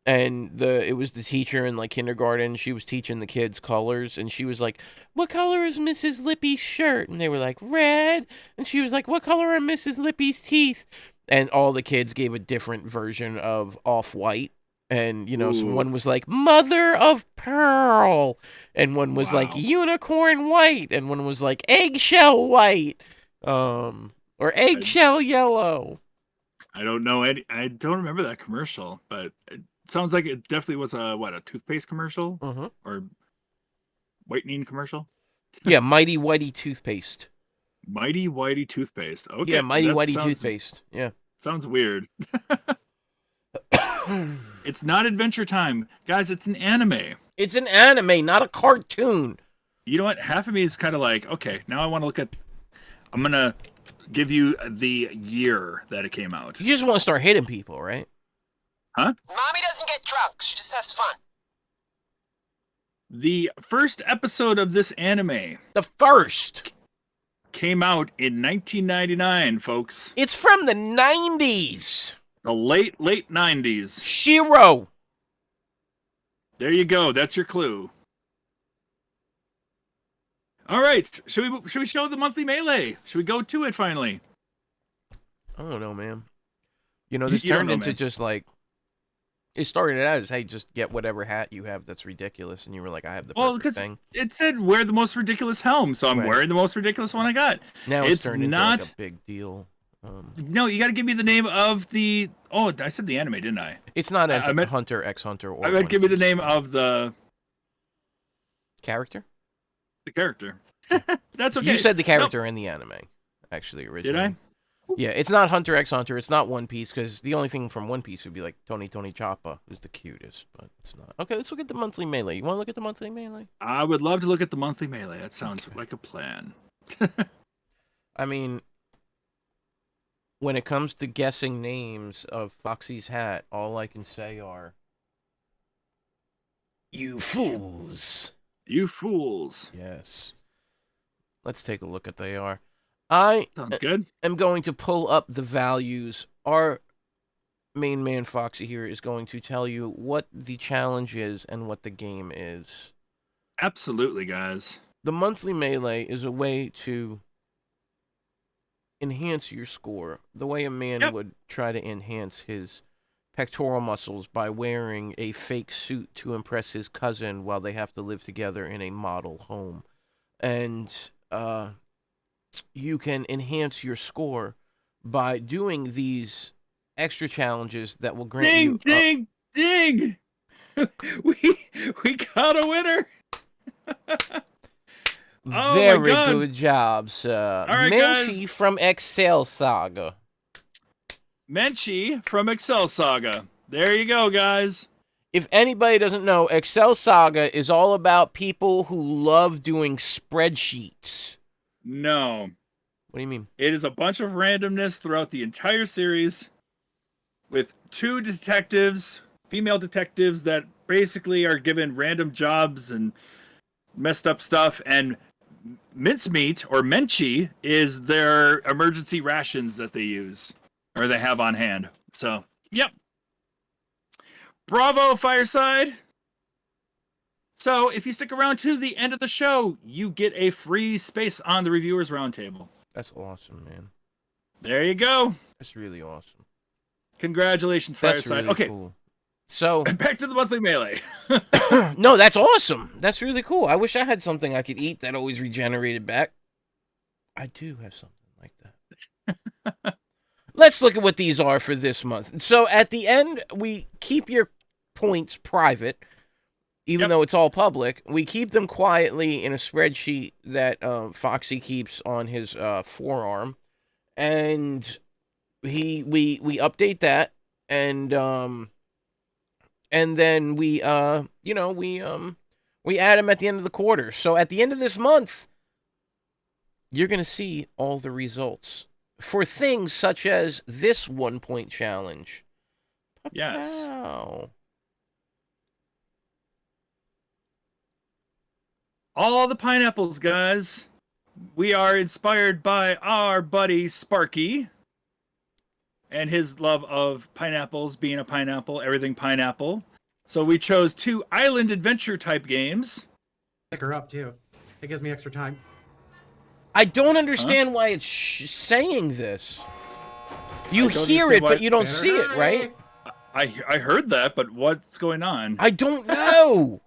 it was the teacher in like kindergarten. She was teaching the kids colors, and she was like, "What color is Mrs. Lippy's shirt?" And they were like, "Red." And she was like, "What color are Mrs. Lippy's teeth?" And all the kids gave a different version of off-white. And, so one was like mother of pearl, and one was like unicorn white, and one was like eggshell white, or eggshell yellow. I don't know any. I don't remember that commercial, but it sounds like it definitely was a toothpaste commercial or whitening commercial. Yeah, Mighty Whitey toothpaste. Mighty Whitey toothpaste. Okay. Yeah, Mighty Whitey toothpaste. Yeah. Sounds weird. It's not Adventure Time. Guys, it's an anime. It's an anime, not a cartoon. You know what? Half of me is kind of like, okay, now I want to look at... I'm going to give you the year that it came out. You just want to start hitting people, right? Huh? Mommy doesn't get drunk. She just has fun. The first episode of this anime... The first! Came out in 1999, folks. It's from the 90s! The late 90s. Shiro! There you go. That's your clue. All right. Should we show the monthly melee? Should we go to it finally? I don't know, man. This turned into just like... It started out as, hey, just get whatever hat you have that's ridiculous. And you were like, I have the perfect thing. It said, wear the most ridiculous helm. So I'm wearing the most ridiculous one I got. Now it's turned into like a big deal. No, you got to give me the name of the... Oh, I said the anime, didn't I? It's not Hunter x Hunter. Or I meant give me the name of the... Character? The character. That's okay. You said the character in the anime, actually, originally. Did I? Yeah, it's not Hunter x Hunter. It's not One Piece, because the only thing from One Piece would be like Tony Choppa, who's the cutest, but it's not. Okay, let's look at the monthly melee. You want to look at the monthly melee? I would love to look at the monthly melee. That sounds like a plan. I mean... When it comes to guessing names of Foxy's hat, all I can say are... You fools! You fools! Yes. Let's take a look at they are. Sounds good. am going to pull up the values. Our main man Foxy here is going to tell you what the challenge is and what the game is. Absolutely, guys. The monthly melee is a way to... enhance your score the way a man would try to enhance his pectoral muscles by wearing a fake suit to impress his cousin while they have to live together in a model home. And you can enhance your score by doing these extra challenges that will grant you... Ding! We got a winner! Oh, very good job, sir. All right, Menchie guys. from Excel Saga. Menchie from Excel Saga. There you go, guys. If anybody doesn't know, Excel Saga is all about people who love doing spreadsheets. No. What do you mean? It is a bunch of randomness throughout the entire series with two detectives, female detectives, that basically are given random jobs and messed up stuff, and mincemeat, or menchie, is their emergency rations that they use, or they have on hand. So, yep. Bravo, Fireside. So if you stick around to the end of the show, you get a free space on the Reviewers Roundtable. That's awesome, man. There you go. That's really awesome. Congratulations, That's Fireside. really Okay, cool. So back to the monthly melee. no, that's awesome. That's really cool. I wish I had something I could eat that always regenerated back. I do have something like that. Let's look at what these are for this month. So at the end, we keep your points private, even though it's all public. We keep them quietly in a spreadsheet that Foxy keeps on his forearm, and we update that, and then we add them at the end of the quarter. So at the end of this month, you're going to see all the results for things such as this 1-point challenge. Yes. Wow. All the pineapples, guys. We are inspired by our buddy Sparky and his love of pineapples, being a pineapple, everything pineapple. So we chose 2 island adventure type games. Pick her up, too. It gives me extra time. I don't understand why it's saying this. You hear it, but you don't see it, right? I heard that, but what's going on? I don't know.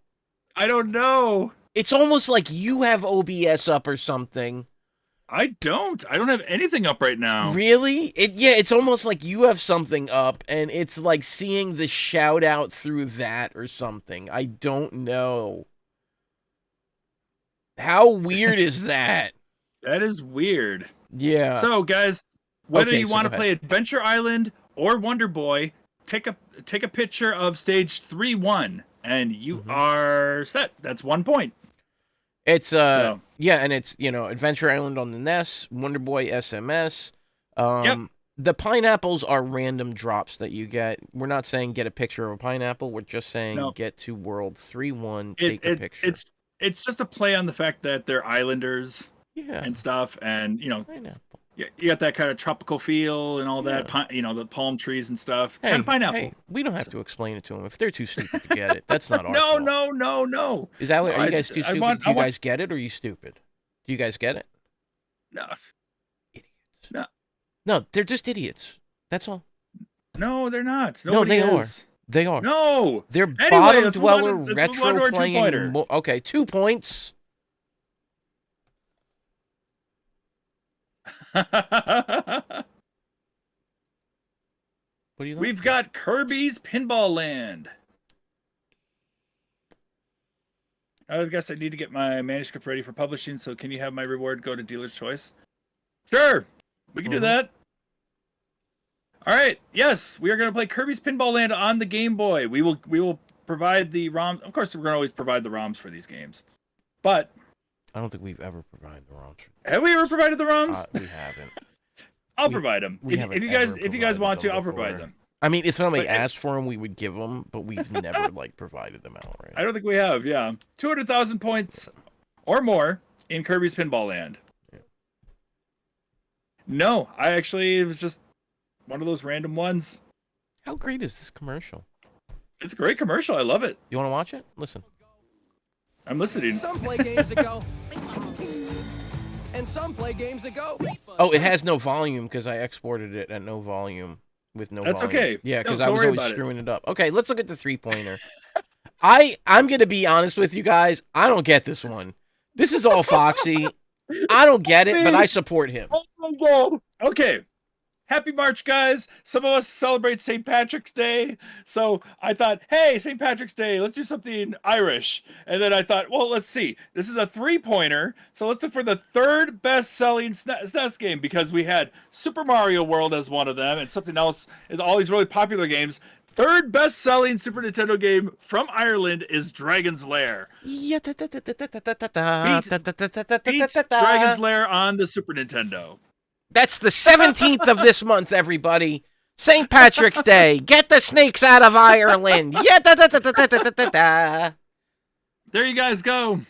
I don't know. It's almost like you have OBS up or something. I don't have anything up right now. Really? It's almost like you have something up, and it's like seeing the shout out through that or something. I don't know. How weird is that? That is weird. Yeah. So, guys, whether you want to play Adventure Island or Wonder Boy, take a picture of stage 3-1, and you are set. That's 1 point. It's and it's Adventure Island on the NES, Wonder Boy SMS. The pineapples are random drops that you get. We're not saying get a picture of a pineapple. We're just saying get to World 3-1, take a picture. It's just a play on the fact that they're islanders. Yeah. And stuff, and you got that kind of tropical feel and all that, the palm trees and stuff. It's kind of pineapple. Hey, we don't have to explain it to them if they're too stupid to get it. That's not our fault. No. Is that what? Are you guys too stupid? Do you guys get it, or are you stupid? Do you guys get it? No. Idiots. No, they're just idiots. That's all. No, they're not. Nobody are. They are. No. They're bottom dweller retro playing. Okay, 2 points. What do you like? We've got Kirby's Pinball Land. I guess I need to get my manuscript ready for publishing, so can you have my reward go to dealer's choice? Sure, we can do that. All right, yes, we are going to play Kirby's Pinball Land on the Game Boy. We will provide the ROM. Of course, we're going to always provide the ROMs for these games, but I don't think we've ever provided the ROMs. Have we ever provided the ROMs? We haven't. I'll provide them. If you guys want to, I'll provide them. I mean, if somebody asked for them, we would give them, but we've never provided them out, right? I don't think we have. Yeah, 200,000 points or more in Kirby's Pinball Land. Yeah. No, it was just one of those random ones. How great is this commercial? It's a great commercial. I love it. You want to watch it? Listen. I'm listening. Some play games that go, and some play games that go. Oh, it has no volume because I exported it at no volume with no That's volume. okay. Yeah, because I was always screwing it up. Okay, let's look at the 3-pointer. I'm going to be honest with you guys. I don't get this one. This is all Foxy. I don't get it, but I support him. Oh, my God. Okay. Happy March, guys. Some of us celebrate St. Patrick's Day. So I thought, hey, St. Patrick's Day, let's do something Irish. And then I thought, well, let's see. This is a 3-pointer. So let's look for the 3rd best-selling SNES game, because we had Super Mario World as one of them and something else. All these really popular games. 3rd best-selling Super Nintendo game from Ireland is Dragon's Lair. Beat Dragon's Lair on the Super Nintendo. That's the 17th of this month, everybody. St. Patrick's Day. Get the snakes out of Ireland. Yeah, There you guys go.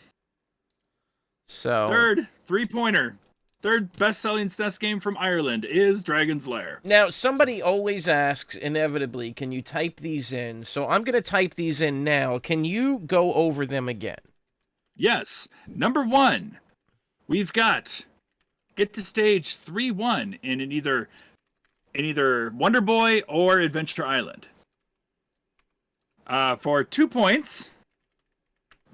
So 3rd 3-pointer third best-selling SNES game from Ireland is Dragon's Lair. Now, somebody always asks, inevitably, can you type these in? So I'm going to type these in now. Can you go over them again? Yes. Number 1, we've got Get to Stage 3-1 in either Wonder Boy or Adventure Island. For 2 points,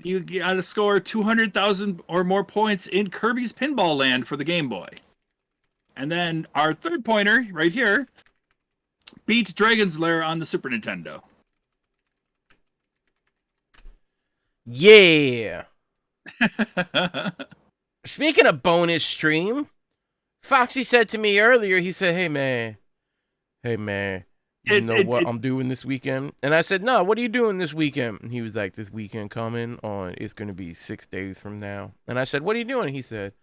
you got to score 200,000 or more points in Kirby's Pinball Land for the Game Boy. And then our third pointer, right here, beat Dragon's Lair on the Super Nintendo. Yeah. Speaking of bonus stream, Foxy said to me earlier, he said, hey, man, you know what I'm doing this weekend? And I said, no, what are you doing this weekend? And he was like, this weekend coming on, it's going to be 6 days from now. And I said, what are you doing? He said,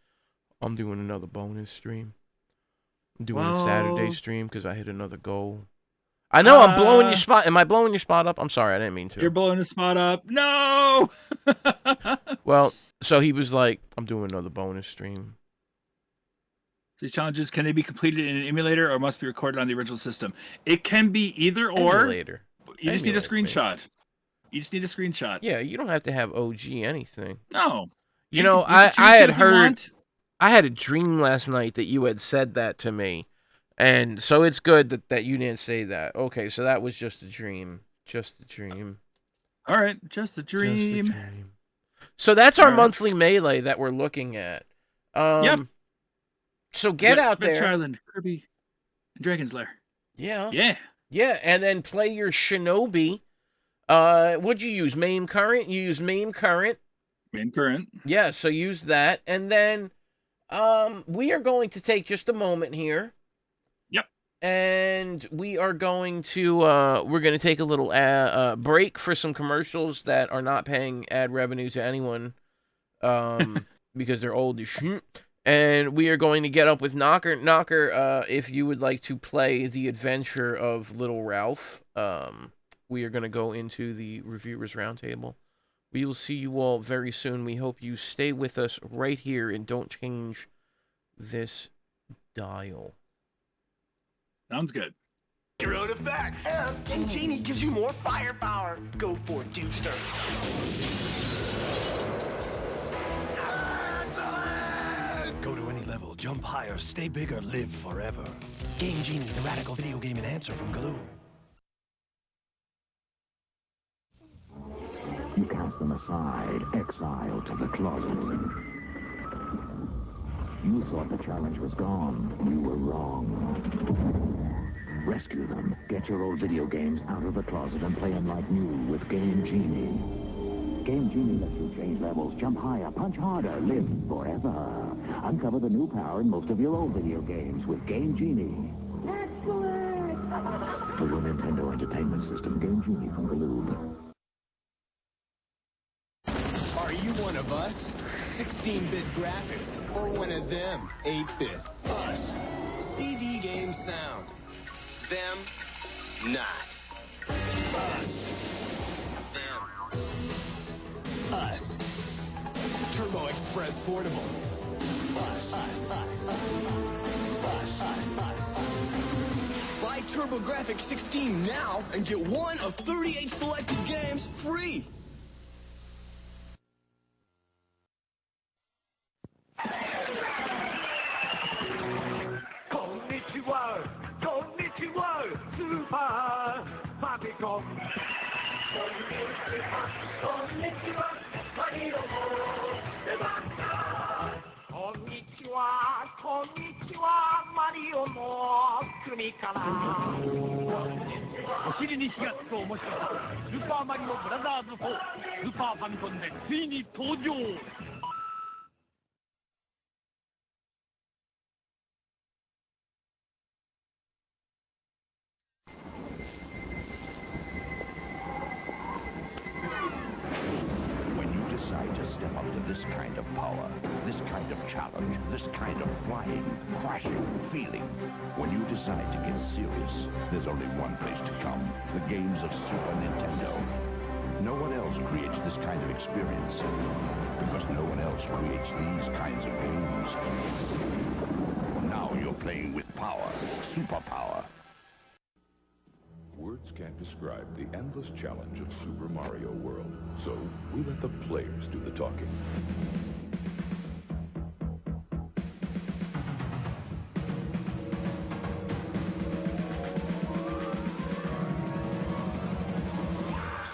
I'm doing another bonus stream. I'm doing a Saturday stream because I hit another goal. I know I'm blowing your spot. Am I blowing your spot up? I'm sorry, I didn't mean to. You're blowing the spot up. No! Well, so he was like, I'm doing another bonus stream. These challenges, can they be completed in an emulator or must be recorded on the original system? It can be either or. Emulator. You just need a screenshot. You just need a screenshot. Yeah, you don't have to have OG anything. No. You know, I had heard, I had a dream last night that you had said that to me. And so it's good that you didn't say that. Okay, so that was just a dream. Just a dream. All right, just a dream. Just a dream. So that's our monthly melee that we're looking at. Yep. So get out there. Adventure Island, Kirby, and Dragon's Lair. Yeah. Yeah. Yeah, and then play your Shinobi. What'd you use? MAME Current? You use MAME Current. MAME Current. Yeah, so use that. And then we are going to take just a moment here. Yep. And we are going to we're going to take a little break for some commercials that are not paying ad revenue to anyone because they're old as shit. And we are going to get up with Knocker. Knocker, if you would like to play The Adventure of Little Ralph, we are going to go into the Reviewers Roundtable. We will see you all very soon. We hope you stay with us right here and don't change this dial. Sounds good. Your own effects. And Genie gives you more firepower. Go for it, Dudester. Go to any level, jump higher, stay bigger, live forever. Game Genie, the radical video game enhancer from Galoo. You cast them aside, exiled to the closet. You thought the challenge was gone. You were wrong. Rescue them. Get your old video games out of the closet and play them like new with Game Genie. Game Genie lets you change levels, jump higher, punch harder, live forever. Uncover the new power in most of your old video games with Game Genie. Excellent! For your Nintendo Entertainment System, Game Genie from Galoob. Are you one of us? 16-bit graphics, or one of them, 8-bit? Us. CD game sound. Them, not. Us. Them. Us. Turbo Express Portable. Us. Us. Us. Us. Us. Us. Buy TurboGrafx 16 now and get one of 38 selected games free. Konnichiwa, konnichiwa, Super Famicom. Konnichiwa, Mario Konnichiwa, konnichiwa, Mario no kuni kana. お尻に火がつく面白さ、スーパーマリオブラザーズ4、スーパーファミコンでついに登場。Decide to step up to this kind of power, this kind of challenge, this kind of flying, crashing feeling. When you decide to get serious, there's only one place to come, the games of Super Nintendo. No one else creates this kind of experience. because no one else creates these kinds of games. Now you're playing with power, superpower. Words can't describe the endless challenge of Super Mario World, so we let the players do the talking.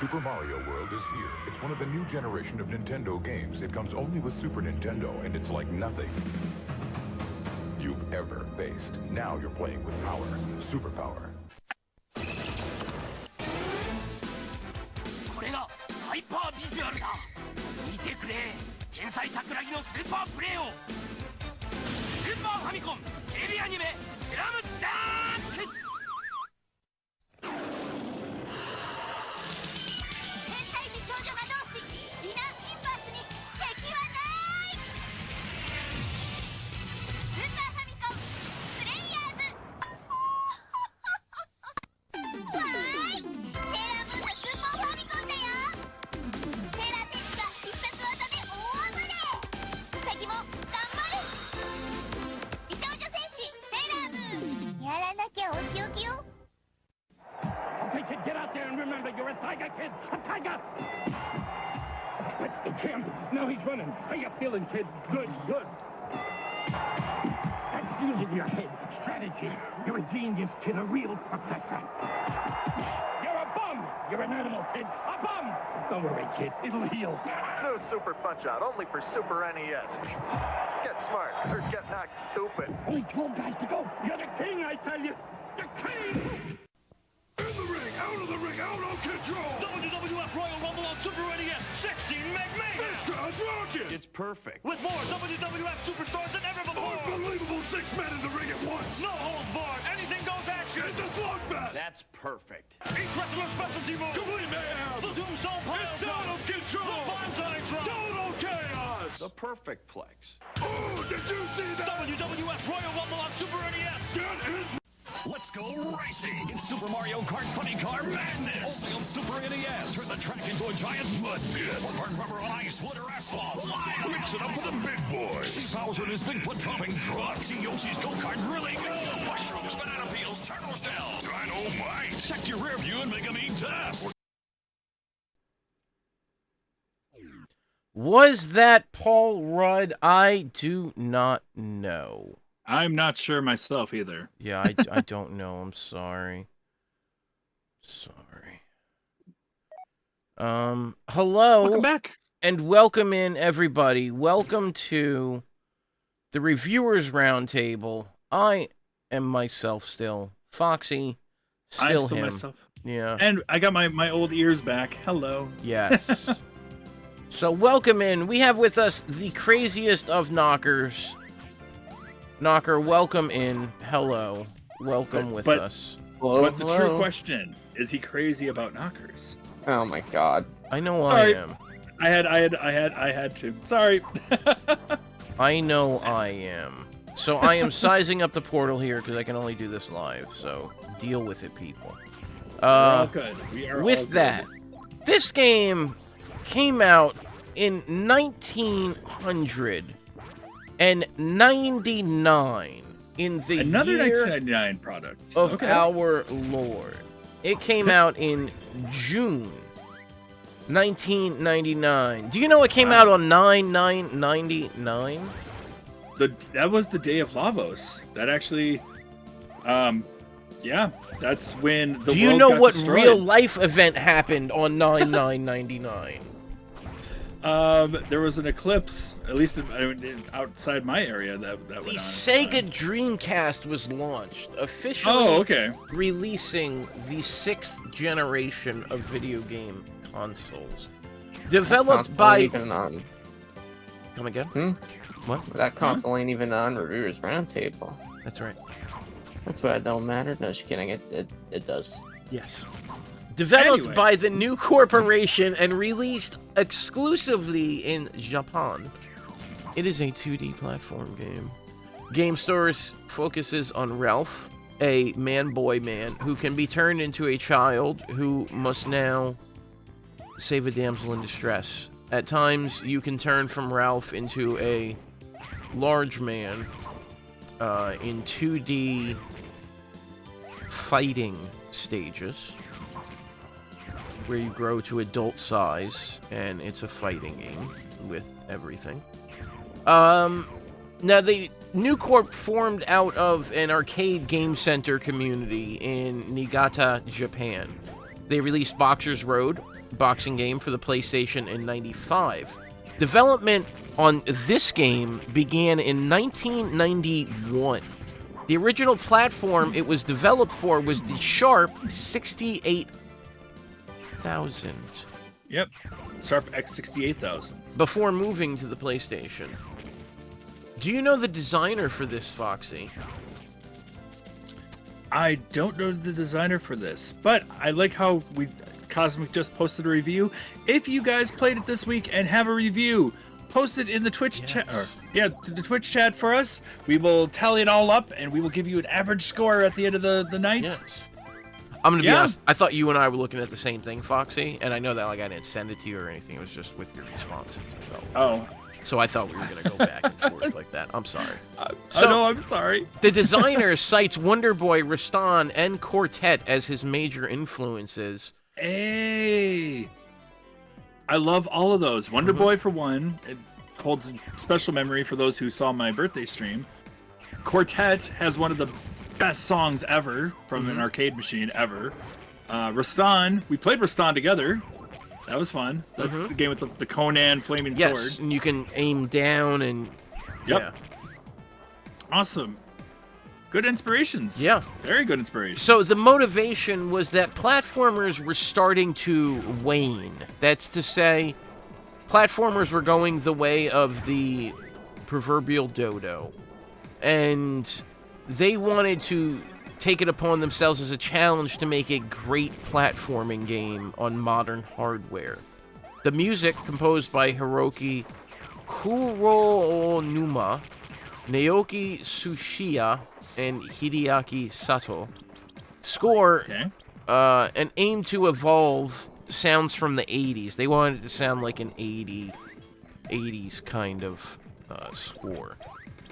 Super Mario World is here. It's one of the new generation of Nintendo games. It comes only with Super Nintendo, and it's like nothing you've ever faced. Now you're playing with power, superpower. これがハイパービジュアルだ。見てくれ。天才桜木のスーパープレーを。スーパーファミコンテレビアニメスラムダンク。 Okay, kid, get out there and remember, you're a tiger, kid! A tiger! That's the champ. Now he's running. How you feeling, kid? Good, good. That's using your head. Strategy. You're a genius, kid, a real professor. You're a bum! You're an animal, kid. A bum! Don't worry, kid. It'll heal. New Super Punch-Out, only for Super NES. Get smart, or get knocked stupid. Only 12 guys to go. You're the king, I tell you. The king! In the ring, out of the ring, out of control! WWF Royal Rumble on Super NES, 16 Meg Mayhem! This crowd's rocking! It's perfect. With more WWF superstars than ever before! Unbelievable 6 men in the ring at once! No holds barred, anything goes action! It's a slugfest! That's perfect. Each wrestler's specialty move! Complete mayhem! The Tombstone Pile It's out of control! The Bonsai Drop! Total chaos! The perfect plex. Oh, did you see that? WWF Royal Rumble on Super NES! Get it! Let's go racing! It's Super Mario Kart Funny Car Madness! Only on Super NES! Turn the track into a giant mud pit! Or burn rubber on ice, wood, or asphalt! Mix it up with the big boys! See Bowser in his Bigfoot-pumping truck! See Yoshi's go-kart really go! Mushrooms, banana peels, turtle shells! Dynamite! Check your rear view and make them eat dust! Was that Paul Rudd? I do not know. I'm not sure myself either. Yeah, I don't know. I'm sorry. Sorry. Hello. Welcome back. And welcome in, everybody. Welcome to the Reviewers Roundtable. I am myself still. Foxy, still I'm still him. myself. Yeah. And I got my old ears back. Hello. Yes. So welcome in. We have with us the craziest of knockers. Knocker, welcome in. Hello. Welcome with us. But the true question, is he crazy about knockers? Oh my god. I know I am. I had to. Sorry. I know I am. So I am sizing up the portal here because I can only do this live. So deal with it, people. We're all good. We are with all good. that, this game came out in 1999 in the Another year 1999 product of our Lord. It came out in June 1999. Do you know it came out on 9/9/99? That was the day of Lavos. That actually, yeah, that's when the Do you world know got what destroyed. real life event happened on 9/9/99? There was an eclipse, at least outside my area, that went on. The Sega Dreamcast was launched, officially releasing the 6th generation of video game consoles. Developed by... Even on... Come again? What? That console ain't even on Reviewers Roundtable. That's right. That's why it don't matter. No, just kidding. It does. Yes. Developed by the new corporation and released exclusively in Japan. It is a 2D platform game. Game Stories focuses on Ralph, a man-boy-man who can be turned into a child who must now save a damsel in distress At times, you can turn from Ralph into a large man in 2D fighting stages, where you grow to adult size, and it's a fighting game with everything. Now, the New Corp formed out of an arcade game center community in Niigata, Japan. They released Boxer's Road, boxing game, for the PlayStation in '95. Development on this game began in 1991. The original platform it was developed for was the Sharp 68,000. Yep, Sharp X68000. Before moving to the PlayStation. Do you know the designer for this, Foxy? I don't know the designer for this, but I like how Cosmic just posted a review. If you guys played it this week and have a review, post it in the Twitch chat. The Twitch chat for us. We will tally it all up, and we will give you an average score at the end of the night. Yes. I'm gonna be honest. I thought you and I were looking at the same thing, Foxy, and I know that I didn't send it to you or anything. It was just with your responses. So I thought we were gonna go back and forth like that. I'm sorry. I'm sorry. The designer cites Wonder Boy, Rastan, and Quartet as his major influences. Hey, I love all of those. Wonder Boy, for one, it holds a special memory for those who saw my birthday stream. Quartet has one of the best songs ever from an arcade machine ever. Rastan, we played Rastan together. That was fun. That's the game with the Conan flaming sword. Yes, and you can aim down and... Yep. Yeah. Awesome. Good inspirations. Yeah. Very good inspirations. So the motivation was that platformers were starting to wane. That's to say, platformers were going the way of the proverbial dodo. And they wanted to take it upon themselves as a challenge to make a great platforming game on modern hardware. The music, composed by Hiroki Kuronuma, Naoki Tsuchiya, and Hideaki Sato, score and aim to evolve sounds from the 80s. They wanted it to sound like an 80s kind of score.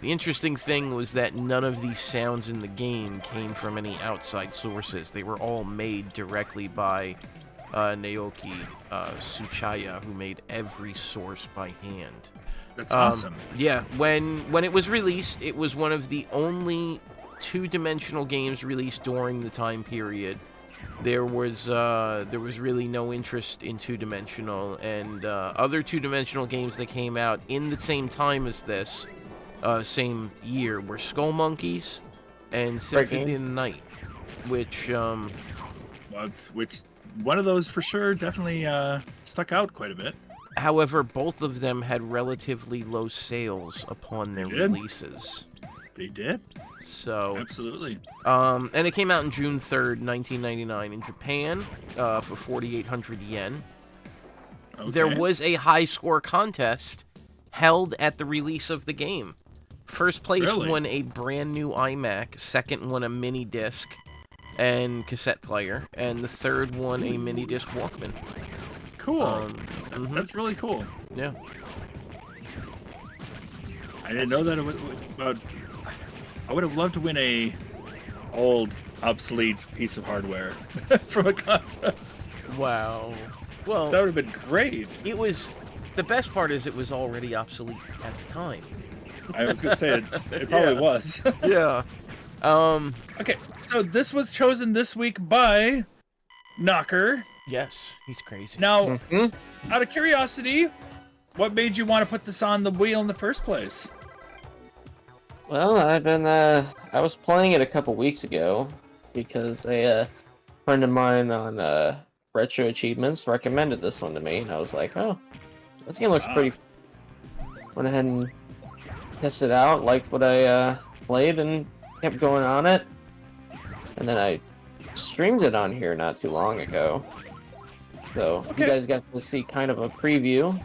The interesting thing was that none of these sounds in the game came from any outside sources. They were all made directly by Naoki Tsuchiya, who made every source by hand. That's awesome. Yeah, when it was released, it was one of the only two-dimensional games released during the time period. There was really no interest in two-dimensional, and other two-dimensional games that came out in the same time as this, same year, were Skull Monkeys and Symphony of the Night, which one of those for sure definitely stuck out quite a bit. However, both of them had relatively low sales upon their releases. They did. So absolutely. And it came out on June 3rd, 1999 in Japan for 4,800 yen. Okay. There was a high score contest held at the release of the game. First place won a brand new iMac, second won a mini disc and cassette player, and the third won a mini disc Walkman. Cool. That's really cool. Yeah. I didn't know that it would. I would have loved to win a old, obsolete piece of hardware from a contest. Wow. Well, that would have been great. It was. The best part is it was already obsolete at the time. I was gonna say it probably was. Yeah. Okay, so this was chosen this week by Knocker. Yes, he's crazy. Now, out of curiosity, what made you want to put this on the wheel in the first place? Well, I was playing it a couple weeks ago because a friend of mine on Retro Achievements recommended this one to me, and I was like, oh, this game looks pretty. Went ahead and tested it out, liked what I played, and kept going on it. And then I streamed it on here not too long ago. So you guys got to see kind of a preview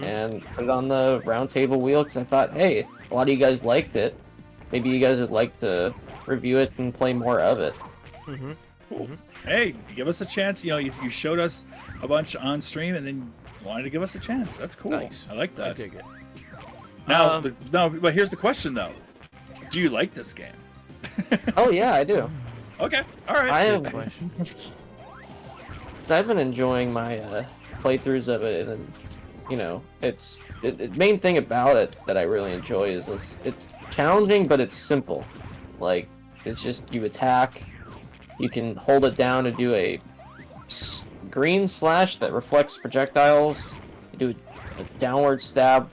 and put it on the round table wheel because I thought, hey, a lot of you guys liked it. Maybe you guys would like to review it and play more of it. Cool. Hey, give us a chance. You know, you showed us a bunch on stream, and then wanted to give us a chance. That's cool. Nice. I like that. I dig it. Now, but here's the question though: do you like this game? Oh yeah, I do. Okay. All right. I have. I've been enjoying my playthroughs of it, and you know, the main thing about it that I really enjoy is it's challenging, but it's simple. Like, it's just you attack, you can hold it down to do a green slash that reflects projectiles, you do a downward stab,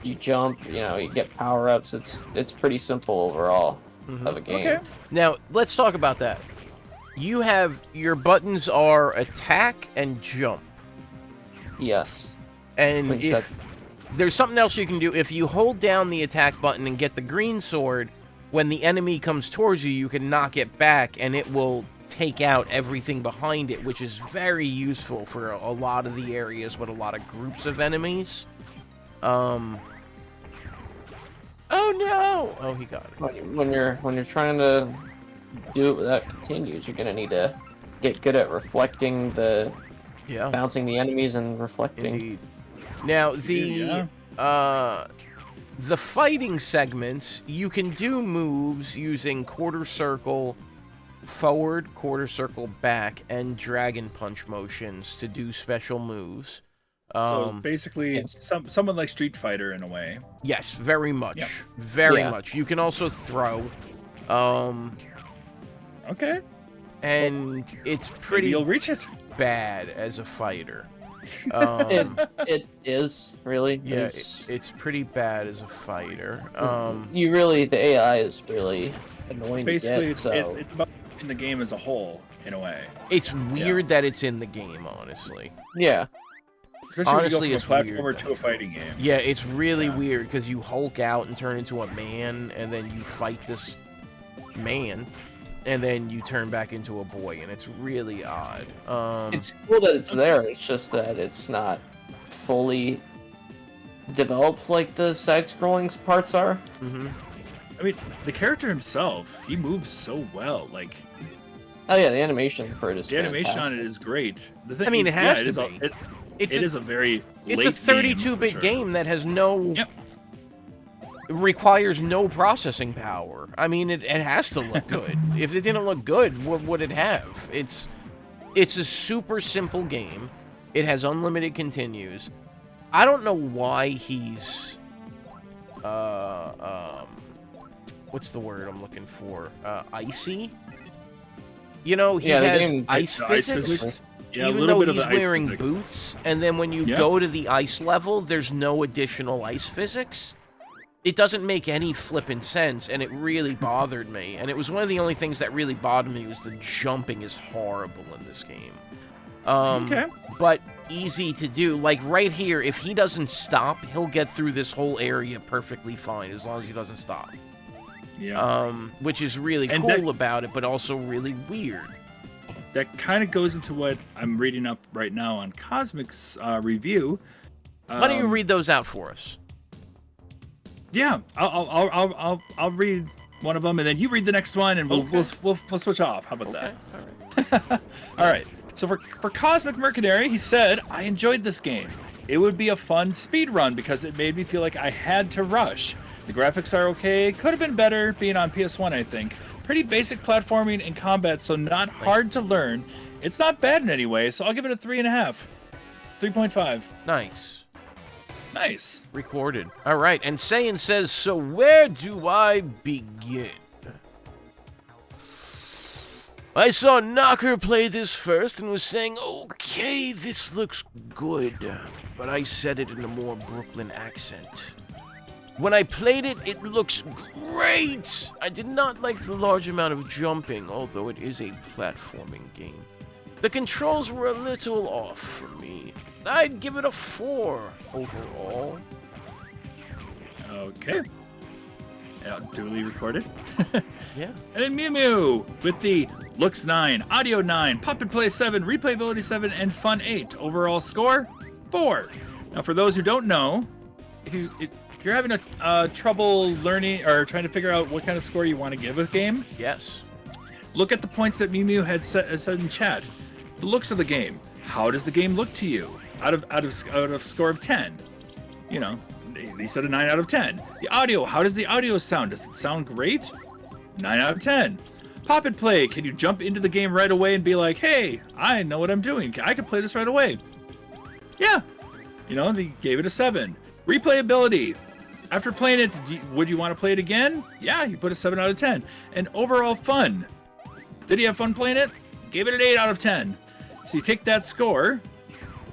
you jump, you know, you get power-ups. It's pretty simple overall of a game. Okay. Now, let's talk about that. You have, your buttons are attack and jump. Yes. And if there's something else you can do, if you hold down the attack button and get the green sword, when the enemy comes towards you, you can knock it back and it will take out everything behind it, which is very useful for a lot of the areas with a lot of groups of enemies. Oh no! Oh, he got it. When you're trying to do it without continues, you're gonna need to get good at reflecting bouncing the enemies and reflecting. Indeed. Now the fighting segments, you can do moves using quarter circle forward, quarter circle back, and dragon punch motions to do special moves. So basically, someone like Street Fighter in a way. Yes, very much. Yep. Very much. You can also throw. Okay. And it's pretty you'll reach it. Bad as a fighter. It is really. Yeah, it's pretty bad as a fighter. The AI is really annoying. Basically, to get, it's about in the game as a whole, in a way. It's weird that it's in the game, honestly. Yeah. Especially honestly, when you it's go from a platformer weird to a fighting game. Yeah, it's really weird because you Hulk out and turn into a man, and then you fight this man, and then you turn back into a boy, and it's really odd. It's cool that it's there. It's just that it's not fully developed like the side-scrolling parts are. Mm-hmm. I mean, the character himself, he moves so well. Like, oh yeah, the animation for it is. The animation on it is great. The thing I mean, is, it has to be. It is a very. It's a 32-bit game that has no. Yep. Requires no processing power. I mean, it has to look good. If it didn't look good, what would it have? It's a super simple game. It has unlimited continues. I don't know why he's what's the word I'm looking for? Icy. You know, he has ice physics. Yeah, even though he's wearing boots, and then when you go to the ice level, there's no additional ice physics. It doesn't make any flippin' sense, and it really bothered me. And it was one of the only things that really bothered me was the jumping is horrible in this game. But easy to do. Like right here, if he doesn't stop, he'll get through this whole area perfectly fine, as long as he doesn't stop. Yeah. Which is really cool about it, but also really weird. That kind of goes into what I'm reading up right now on Cosmic's review. Why don't you read those out for us? Yeah, I'll read one of them, and then you read the next one, and we'll switch off. How about that? All right. All right. So for Cosmic Mercenary, he said, I enjoyed this game. It would be a fun speed run because it made me feel like I had to rush. The graphics are okay. Could have been better being on PS1, I think. Pretty basic platforming and combat, so not hard to learn. It's not bad in any way, so I'll give it a 3.5. 3.5. Nice. Nice. Recorded. All right, and Saiyan says, so where do I begin? I saw Knocker play this first and was saying, okay, this looks good. But I said it in a more Brooklyn accent. When I played it, it looks great! I did not like the large amount of jumping, although it is a platforming game. The controls were a little off for me. I'd give it a 4 overall. Okay. Yeah, duly recorded. Yeah. And then Mew Mew with the looks 9, audio 9, pop and play 7, replayability 7, and fun 8. Overall score 4. Now, for those who don't know, if you're having a trouble learning or trying to figure out what kind of score you want to give a game, yes, look at the points that Mew Mew had said in chat. The looks of the game. How does the game look to you? out of score of 10. You know, they said a 9 out of 10. The audio, how does the audio sound? Does it sound great? 9 out of 10. Pop and play. Can you jump into the game right away and be like, hey, I know what I'm doing. I can play this right away. Yeah. You know, they gave it a 7. Replayability. After playing it, would you want to play it again? Yeah, you put a 7 out of 10. And overall fun. Did he have fun playing it? Gave it an 8 out of 10. So you take that score,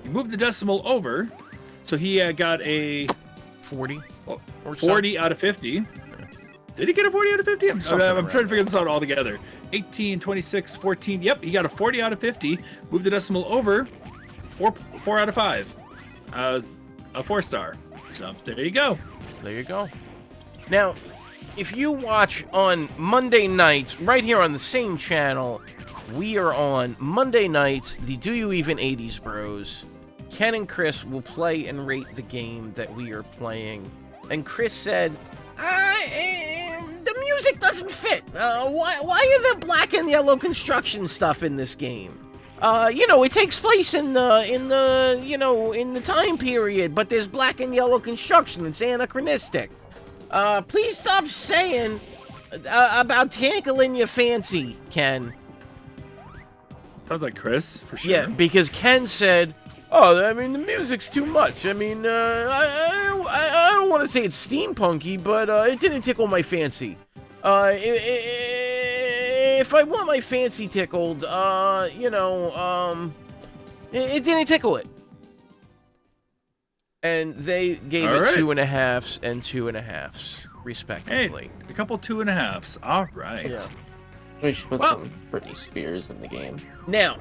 you move the decimal over, so he got a 40 or 40 out of 50. Did he get a 40 out of 50? I'm trying to figure this out all together. 18, 26, 14. Yep, he got a 40 out of 50. Move the decimal over. 4 out of 5. A 4-star. So there you go. There you go. Now, if you watch on Monday nights, right here on the same channel, we are on Monday nights, the Do You Even 80s Bros. Ken and Chris will play and rate the game that we are playing. And Chris said, the music doesn't fit. Why are the black and yellow construction stuff in this game? You know, it takes place in the time period, but there's black and yellow construction. It's anachronistic. Please stop saying about tickling your fancy, Ken. Sounds like Chris, for sure. Yeah, because Ken said, oh, I mean, the music's too much. I mean, I don't want to say it's steampunky, but it didn't tickle my fancy. If I want my fancy tickled, it didn't tickle it. And they gave it 2.5s and 2.5s, respectively. Hey, a couple 2.5s. All right. Yeah. We should put some Britney Spears in the game. Now,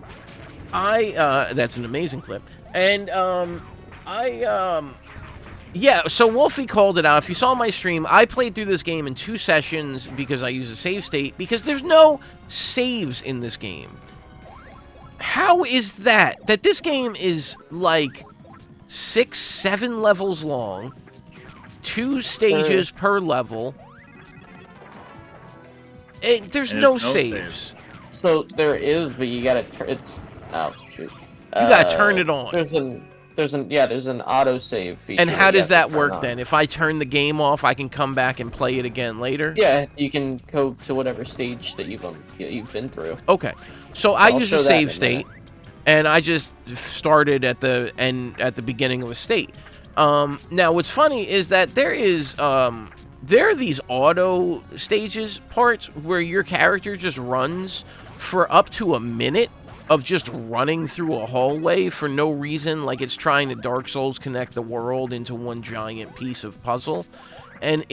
that's an amazing clip. And, yeah, so Wolfie called it out. If you saw my stream, I played through this game in 2 sessions because I use a save state, because there's no saves in this game. How is that? That this game is like 6, 7 levels long, 2 stages per level. There's no saves. So there is, but you gotta. Oh shoot. You gotta turn it on. There's an autosave feature. And how does that work then? If I turn the game off, I can come back and play it again later? Yeah, you can go to whatever stage that you've been through. Okay. So I use a save state, and I just started at the beginning of a state. Now what's funny is that there are these auto stages parts where your character just runs for up to a minute of just running through a hallway for no reason, like it's trying to Dark Souls connect the world into one giant piece of puzzle. And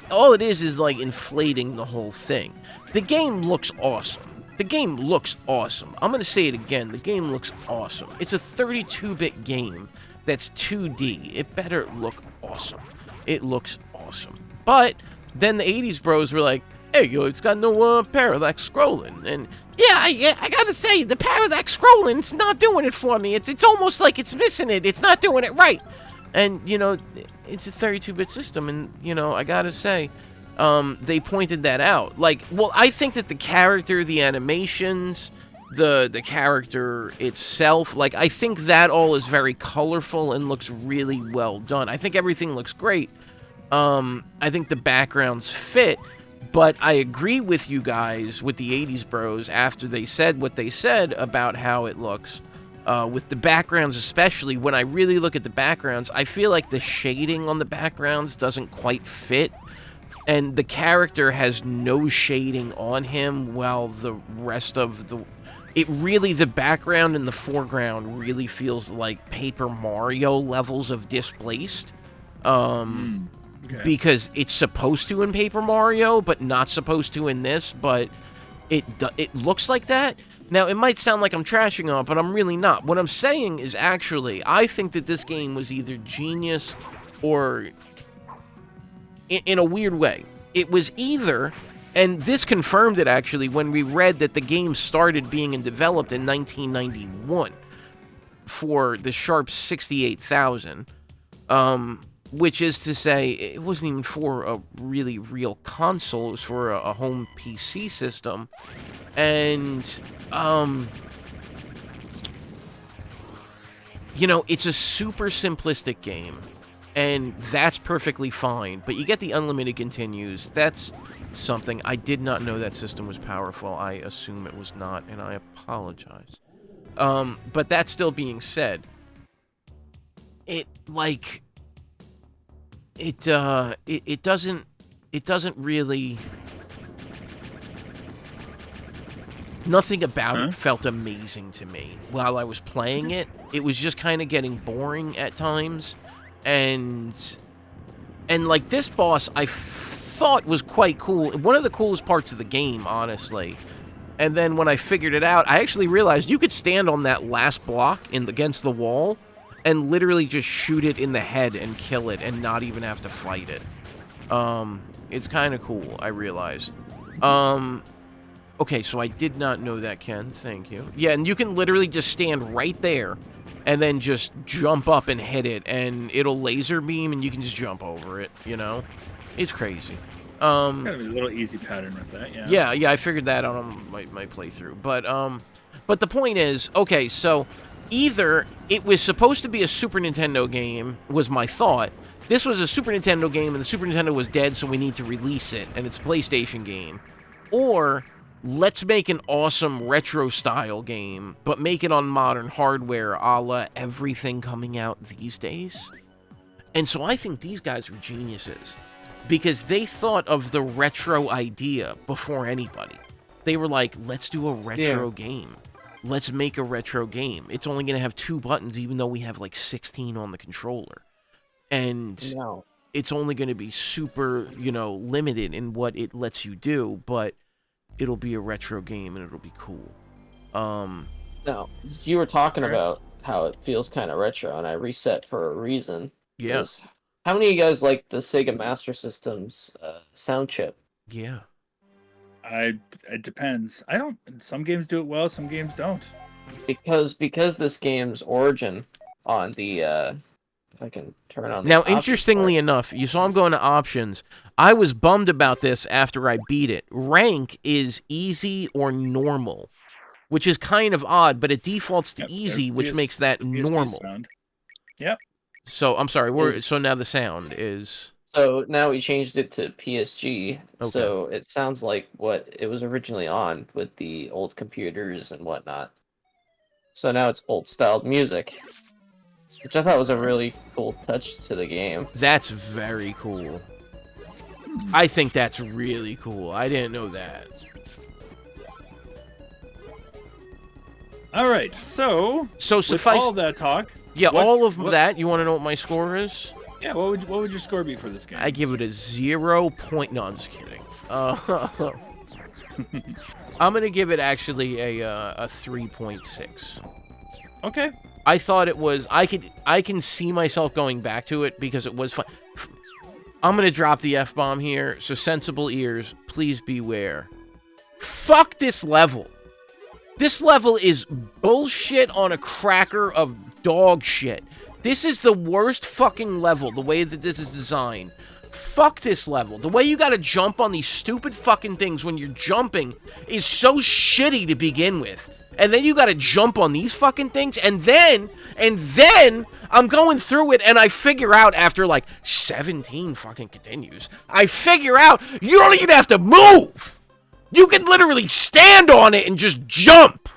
all it is like inflating the whole thing. The game looks awesome. The game looks awesome. I'm going to say it again. The game looks awesome. It's a 32-bit game that's 2D. It better look awesome. It looks awesome. But then the 80s bros were like, hey, yo, it's got no parallax scrolling. And yeah, I gotta say, the parallax scrolling, it's not doing it for me. It's almost like it's missing it. It's not doing it right. And, you know, it's a 32-bit system, and, you know, I gotta say, they pointed that out. Like, well, I think that the character, the animations, the character itself, like, I think that all is very colorful and looks really well done. I think everything looks great. I think the backgrounds fit. But I agree with you guys, with the 80s bros, after they said what they said about how it looks. With the backgrounds especially, when I really look at the backgrounds, I feel like the shading on the backgrounds doesn't quite fit. And the character has no shading on him, while the rest of the background and the foreground really feels like Paper Mario levels of displaced. Okay. Because it's supposed to in Paper Mario, but not supposed to in this, but it looks like that. Now, it might sound like I'm trashing on it, but I'm really not. What I'm saying is actually, I think that this game was either genius or, in a weird way, it was either, and this confirmed it actually when we read that the game started being developed in 1991 for the Sharp 68,000, which is to say, it wasn't even for a really real console. It was for a home PC system. And, you know, it's a super simplistic game, and that's perfectly fine. But you get the unlimited continues. That's something. I did not know that system was powerful. I assume it was not, and I apologize. But that still being said, it doesn't really. Nothing about it felt amazing to me while I was playing it. It was just kind of getting boring at times, and like this boss I thought was quite cool. One of the coolest parts of the game, honestly. And then when I figured it out, I actually realized you could stand on that last block against the wall and literally just shoot it in the head and kill it and not even have to fight it. It's kind of cool, I realized. Okay, so I did not know that, Ken. Thank you. Yeah, and you can literally just stand right there and then just jump up and hit it, and it'll laser beam, and you can just jump over it, you know? It's crazy. Kind of a little easy pattern with that, yeah. Yeah, I figured that out on my playthrough. But the point is, okay, so either it was supposed to be a Super Nintendo game, was my thought. This was a Super Nintendo game, and the Super Nintendo was dead, so we need to release it, and it's a PlayStation game. Or let's make an awesome retro-style game, but make it on modern hardware, a la everything coming out these days. And so I think these guys were geniuses, because they thought of the retro idea before anybody. They were like, let's do a retro game. Let's make a retro game. It's only going to have 2 buttons, even though we have like 16 on the controller. And it's only going to be super, you know, limited in what it lets you do, but it'll be a retro game and it'll be cool. No, you were talking about how it feels kind of retro, and I reset for a reason. Yeah. How many of you guys like the Sega Master System's sound chip? Yeah. It depends. Some games do it well, some games don't. Because this game's origin on the if I can turn on the now, interestingly enough, you saw him going to options. I was bummed about this after I beat it. Rank is easy or normal, which is kind of odd, but it defaults to easy, which makes that normal. Sound. Yep. So, I'm sorry, so now the sound is... So now we changed it to PSG, so it sounds like what it was originally on with the old computers and whatnot. So now it's old-styled music, which I thought was a really cool touch to the game. That's very cool. I think that's really cool. I didn't know that. All right, so suffice all that talk. Yeah, all of that. You want to know what my score is? Yeah, what would your score be for this game? I give it a 0. No, I'm just kidding. I'm gonna give it actually a 3.6. Okay. I thought it was. I can see myself going back to it because it was fun. I'm gonna drop the F-bomb here, so sensible ears, please beware. Fuck this level. This level is bullshit on a cracker of dog shit. This is the worst fucking level, the way that this is designed. Fuck this level. The way you gotta jump on these stupid fucking things when you're jumping is so shitty to begin with. And then you gotta jump on these fucking things, and then I'm going through it, and I figure out after like 17 fucking continues, I figure out you don't even have to move! You can literally stand on it and just jump!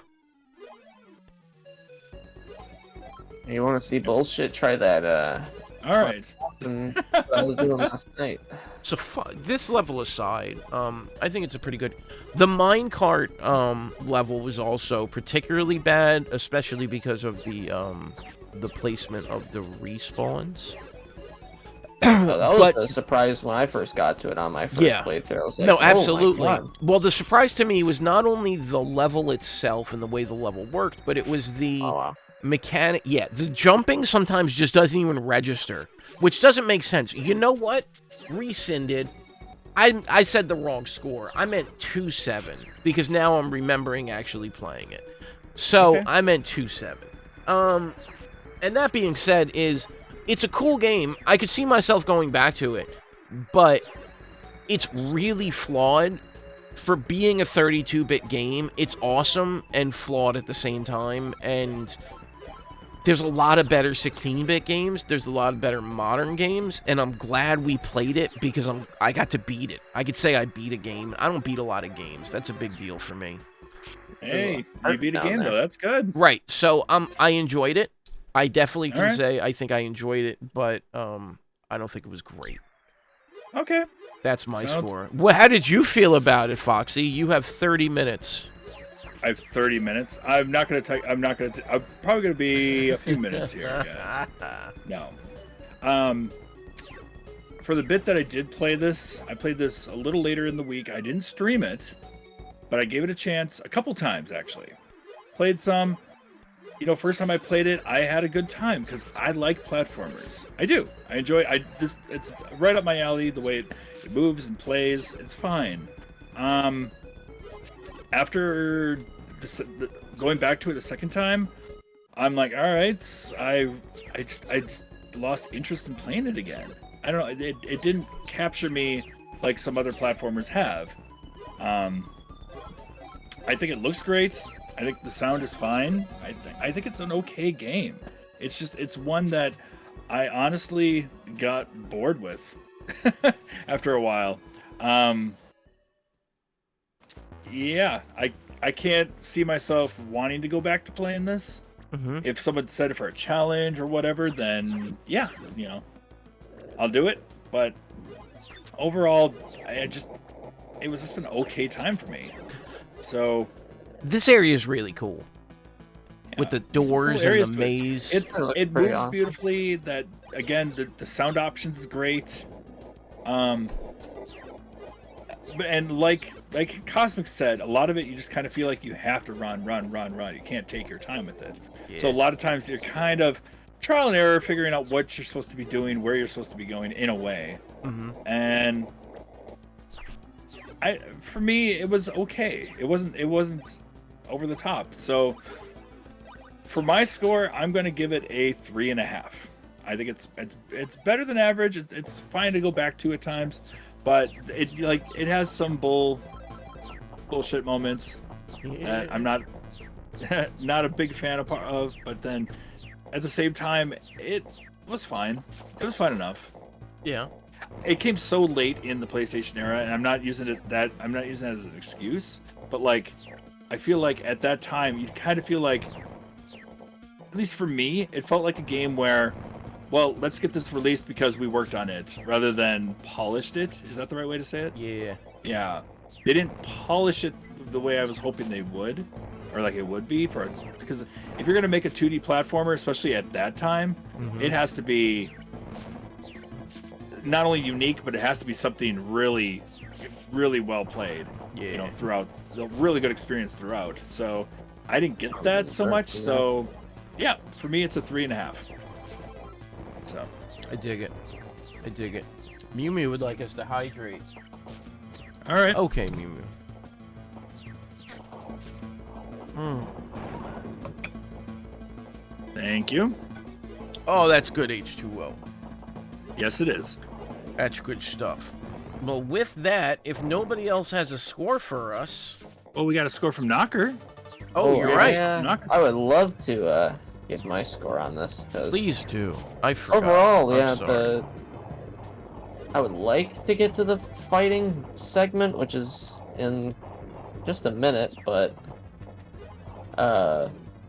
You want to see bullshit? Try that, All right. I was doing last night. So, this level aside, I think it's a pretty good... The minecart level was also particularly bad, especially because of the placement of the respawns. That was a surprise when I first got to it on my first playthrough. I was like, no, oh absolutely. my God. Well, the surprise to me was not only the level itself and the way the level worked, but it was the mechanic. Yeah, the jumping sometimes just doesn't even register, which doesn't make sense. You know what? Rescinded. I said the wrong score. I meant 2-7 because now I'm remembering actually playing it. So I meant 2-7. And that being said, it's a cool game. I could see myself going back to it, but it's really flawed. For being a 32-bit game, it's awesome and flawed at the same time, and there's a lot of better 16-bit games. There's a lot of better modern games, and I'm glad we played it because I got to beat it. I could say I beat a game. I don't beat a lot of games. That's a big deal for me. Hey, you beat a game though. That's good. Right. So I enjoyed it. I definitely can Alright. say I think I enjoyed it, but I don't think it was great. Okay. That's my Sounds- score. Well, how did you feel about it, Foxy? You have 30 minutes. I have 30 minutes. I'm not gonna take. I'm probably gonna be a few minutes here, guys. No. For the bit that I did play this, I played this a little later in the week. I didn't stream it, but I gave it a chance a couple times actually. Played some. You know, first time I played it, I had a good time because I like platformers. I do. I enjoy. It's right up my alley. The way it moves and plays, it's fine. After going back to it a second time, I'm like, all right, I just lost interest in playing it again. I don't know. It didn't capture me like some other platformers have. I think it looks great. I think the sound is fine. I think it's an okay game. It's just, it's one that I honestly got bored with after a while. Yeah, I can't see myself wanting to go back to playing this. If someone said it for a challenge or whatever, then yeah, you know, I'll do it. But overall, it was just an okay time for me. So this area is really cool. Yeah, with the there's some cool doors areas and the to it. maze. It moves beautifully. That again, the sound options is great. And like Cosmic said, a lot of it you just kind of feel like you have to run. You can't take your time with it. Yeah. So a lot of times you're kind of trial and error, figuring out what you're supposed to be doing, where you're supposed to be going, in a way. And for me, it was okay. It wasn't over the top. So for my score, I'm going to give it a 3.5. I think it's better than average. It's fine to go back to at times, but it has some bullshit moments that I'm not a big fan of. But then at the same time, it was fine. It was fine enough. Yeah. It came so late in the PlayStation era, and I'm not using that as an excuse. But like, I feel like at that time, you kind of feel like, at least for me, it felt like a game where, well, let's get this released because we worked on it, rather than polished it. Is that the right way to say it? Yeah. Yeah. They didn't polish it the way I was hoping they would, or like it would be, because if you're gonna make a 2D platformer, especially at that time, it has to be not only unique, but it has to be something really, really well played. Yeah. You know, throughout, a really good experience throughout. So I didn't get that so much. So yeah, for me, it's a 3.5. So I dig it. Mew Mew would like us to hydrate. All right. Okay, Mew Mew. Thank you. Oh, that's good H2O. Yes, it is. That's good stuff. Well, with that, if nobody else has a score for us... Well, we got a score from Knocker. Oh, you're right. I would love to give my score on this. Please do. I forgot. Overall, I'm sorry. I would like to get to the fighting segment, which is in just a minute, but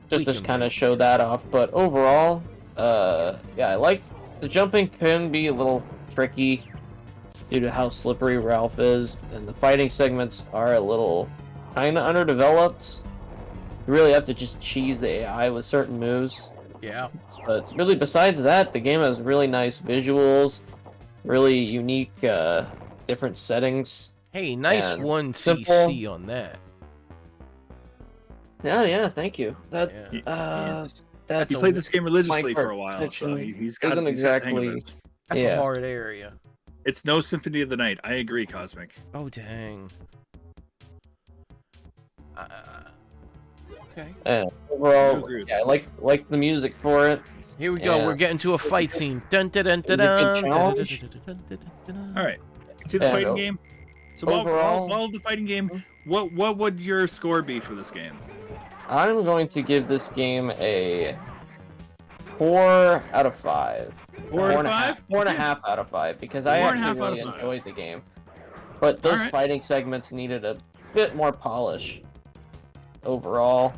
just kind of show that off. But overall, yeah, I like the jumping can be a little tricky due to how slippery Ralph is, and the fighting segments are a little kind of underdeveloped. You really have to just cheese the AI with certain moves. Yeah. But really, besides that, the game has really nice visuals, really unique, different settings. Hey, nice and 1cc simple. on that. Yeah, thank you. That He played this game religiously for a while, so he's got isn't he's got the hang of exactly. it. That's yeah. a hard area. It's no Symphony of the Night. I agree, Cosmic. Oh, dang. Okay. Overall, yeah, I like the music for it. Here we go. and- We're getting to a fight scene. Dun dun dun It was dun a good dun, dun, challenge. dun, dun, dun, dun, dun. All right. See the And fighting game. So overall- while the fighting game, what would your score be for this game? I'm going to give this game a 4 out of 5. 4 out of 5? 4.5 out of 5 because I 4.5 actually out really of 5. enjoyed the game. But those Alright. fighting segments needed a bit more polish overall,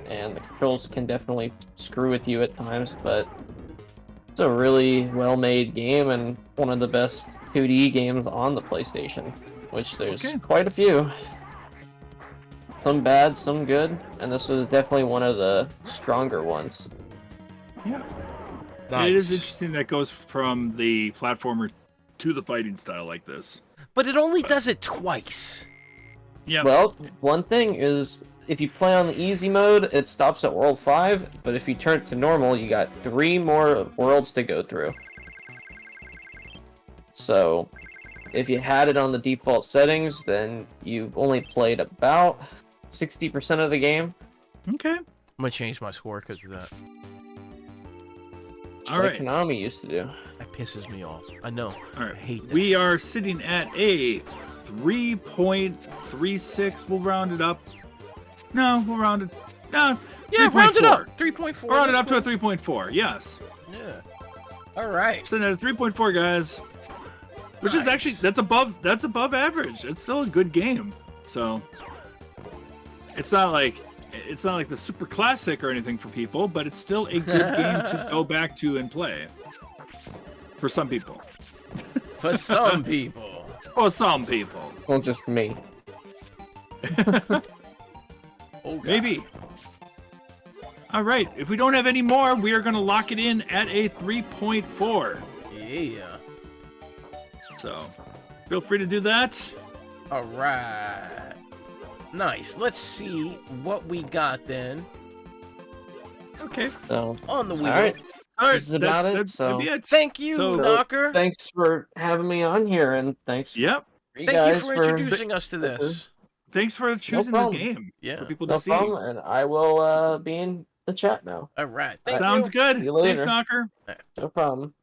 and the controls can definitely screw with you at times, but it's a really well-made game and one of the best 2D games on the PlayStation, which there's quite a few. Some bad, some good, and this is definitely one of the stronger ones. Yeah. Nice. It is interesting that goes from the platformer to the fighting style like this. But it only does it twice. Yeah. Well, one thing is, if you play on the easy mode, it stops at World 5, but if you turn it to normal, you got 3 more worlds to go through. So, if you had it on the default settings, then you've only played about 60% of the game. Okay. I'm gonna change my score because of that. All right. Like Konami used to do. That pisses me off. I know. All right. I hate that. We are sitting at a 3.36. We'll round it up. No, we'll round it. No. Yeah, 3.4. round it up. 3.4. Round it up to a 3.4. Yes. Yeah. All right. Sitting at a 3.4, guys. Which is actually that's above average. It's still a good game. So it's not like the super classic or anything for people, but it's still a good game to go back to and play. For some people. For some people. For some people. Well, just me. Maybe. All right. If we don't have any more, we are going to lock it in at a 3.4. Yeah. So, feel free to do that. All right. Nice. Let's see what we got then. Okay. So, on the wheel. All right. This is about it. That's So, thank you, Knocker. Thanks for having me on here, and thanks. Yep. Thank you for introducing us to this. Thanks for choosing the game for people to see. No problem, and I will be in the chat now. All right. Sounds good. See you later. Thanks, Knocker. No problem.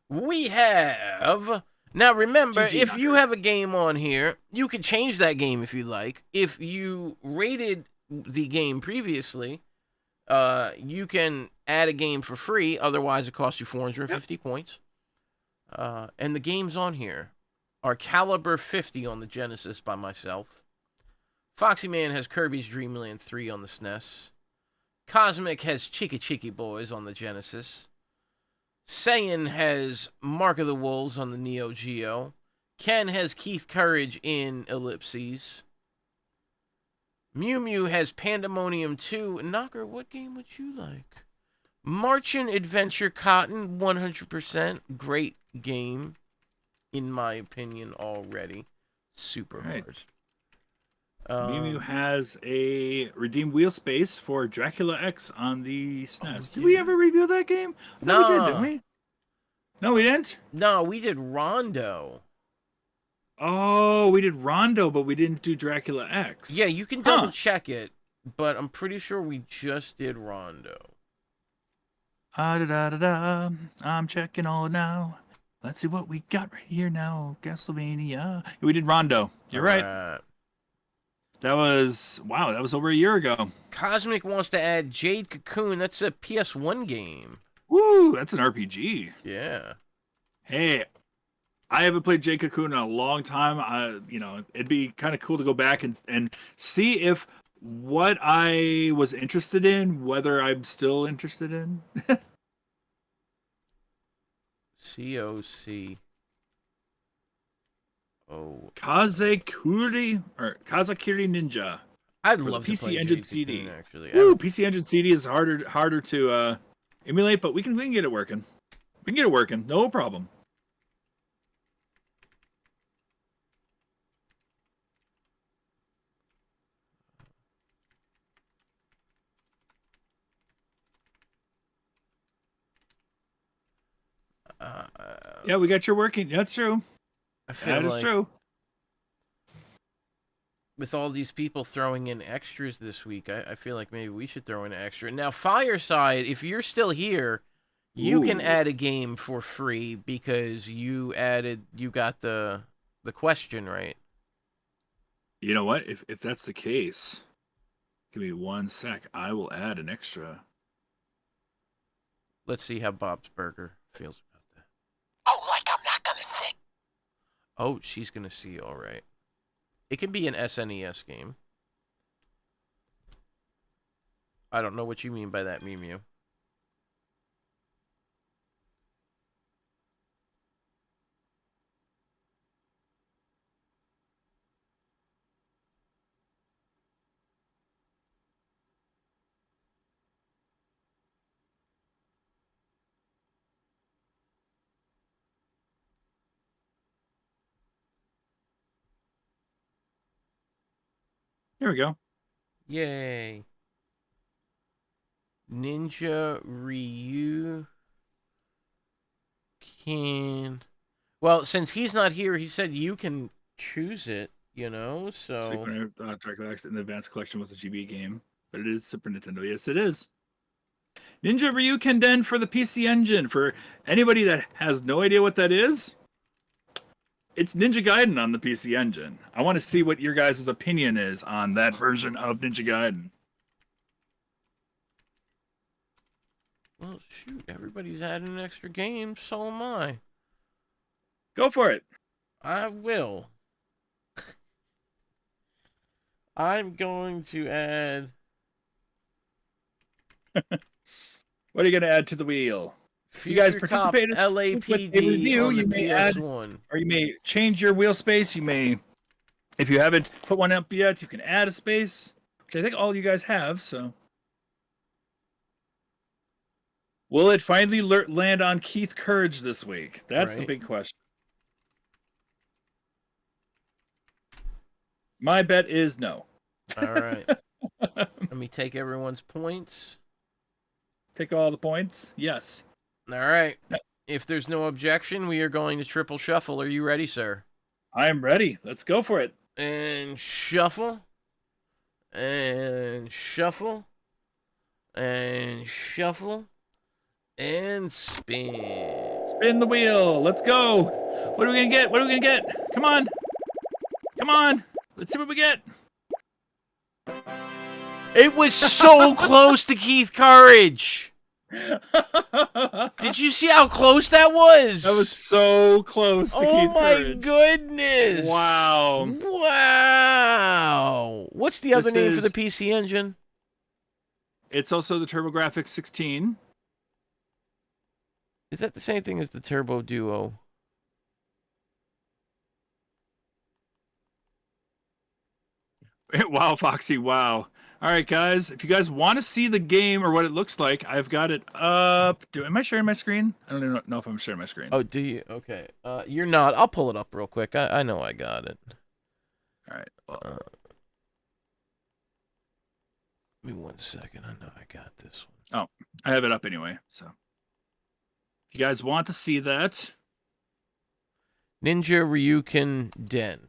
We have... Now, remember, GG, if Knocker. you have a game on here, you can change that game if you like. If you rated the game previously, you can add a game for free. Otherwise, it costs you 450 points. And the games on here are Caliber 50 on the Genesis by myself. Foxyman has Kirby's Dream Land 3 on the SNES. Cosmic has Chicky Chicky Boys on the Genesis. Saiyan has Mark of the Wolves on the Neo Geo. Ken has Keith Courage in Ellipses. Mew Mew has Pandemonium 2. Knocker, what game would you like? Marching Adventure Cotton, 100%. Great game, in my opinion, already. Super hard. Mew Mew has a redeemed wheel space for Dracula X on the SNES. Did we ever review that game? No, we did, didn't we? No, we didn't? No, we did Rondo. Oh, we did Rondo, but we didn't do Dracula X. Yeah, you can double check it, but I'm pretty sure we just did Rondo. Da-da-da-da. I'm checking all now. Let's see what we got right here now. Castlevania. We did Rondo. You're right. That was, wow, that was over a year ago. Cosmic wants to add Jade Cocoon. That's a PS1 game. Woo, that's an RPG. Yeah. Hey, I haven't played Jade Cocoon in a long time. It'd be kind of cool to go back and see if what I was interested in, whether I'm still interested in. COC. Oh. Kazakuri Ninja. I'd for love the to play PC Engine Jade CD. Cocoon, actually. Woo, PC Engine CD is harder to emulate, but we can get it working. We can get it working, no problem. Yeah, we got your working. That's true. That is true. With all these people throwing in extras this week, I feel like maybe we should throw in an extra. Now, Fireside, if you're still here, you can add a game for free because you got the question right. You know what? If that's the case, give me 1 sec. I will add an extra. Let's see how Bob's Burger feels about that. Oh, like I'm not gonna sit. Oh, she's gonna see. All right. It can be an SNES game. I don't know what you mean by that, Mew Mew. Here we go. Yay. Ninja Ryu can... Well, since he's not here, he said you can choose it, you know, so... Track in the Advanced Collection was a GB game, but it is Super Nintendo. Yes, it is. Ninja Ryu Kenden for the PC Engine. For anybody that has no idea what that is, it's Ninja Gaiden on the PC Engine. I want to see what your guys' opinion is on that version of Ninja Gaiden. Well, shoot, everybody's adding an extra game, so am I. Go for it. I will. I'm going to add... What are you going to add to the wheel? If you guys participated LAPD with a review, on the you may PS1. add, or you may change your wheel space. You may, if you haven't put one up yet, you can add a space, which I think all you guys have. So, will it finally land on Keith Courage this week? That's the big question. My bet is no. All right. Let me take everyone's points. Take all the points? Yes. All right. If there's no objection, we are going to triple shuffle. Are you ready, sir? I am ready. Let's go for it. And shuffle. And shuffle. And shuffle. And spin. Spin the wheel. Let's go. What are we going to get? What are we going to get? Come on. Come on. Let's see what we get. It was so close to Keith Courage. Did you see how close that was? That was so close to Keith Courage. Oh my goodness. Wow. Wow. What's the other name for the PC Engine? It's also the TurboGrafx 16. Is that the same thing as the Turbo Duo? Wow, Foxy, wow. All right, guys, if you guys want to see the game or what it looks like, I've got it up. Am I sharing my screen? I don't even know if I'm sharing my screen. Oh, do you? Okay. You're not. I'll pull it up real quick. I know I got it. All right. Give me 1 second. I know I got this one. Oh, I have it up anyway, so. If you guys want to see that. Ninja Ryuken Den.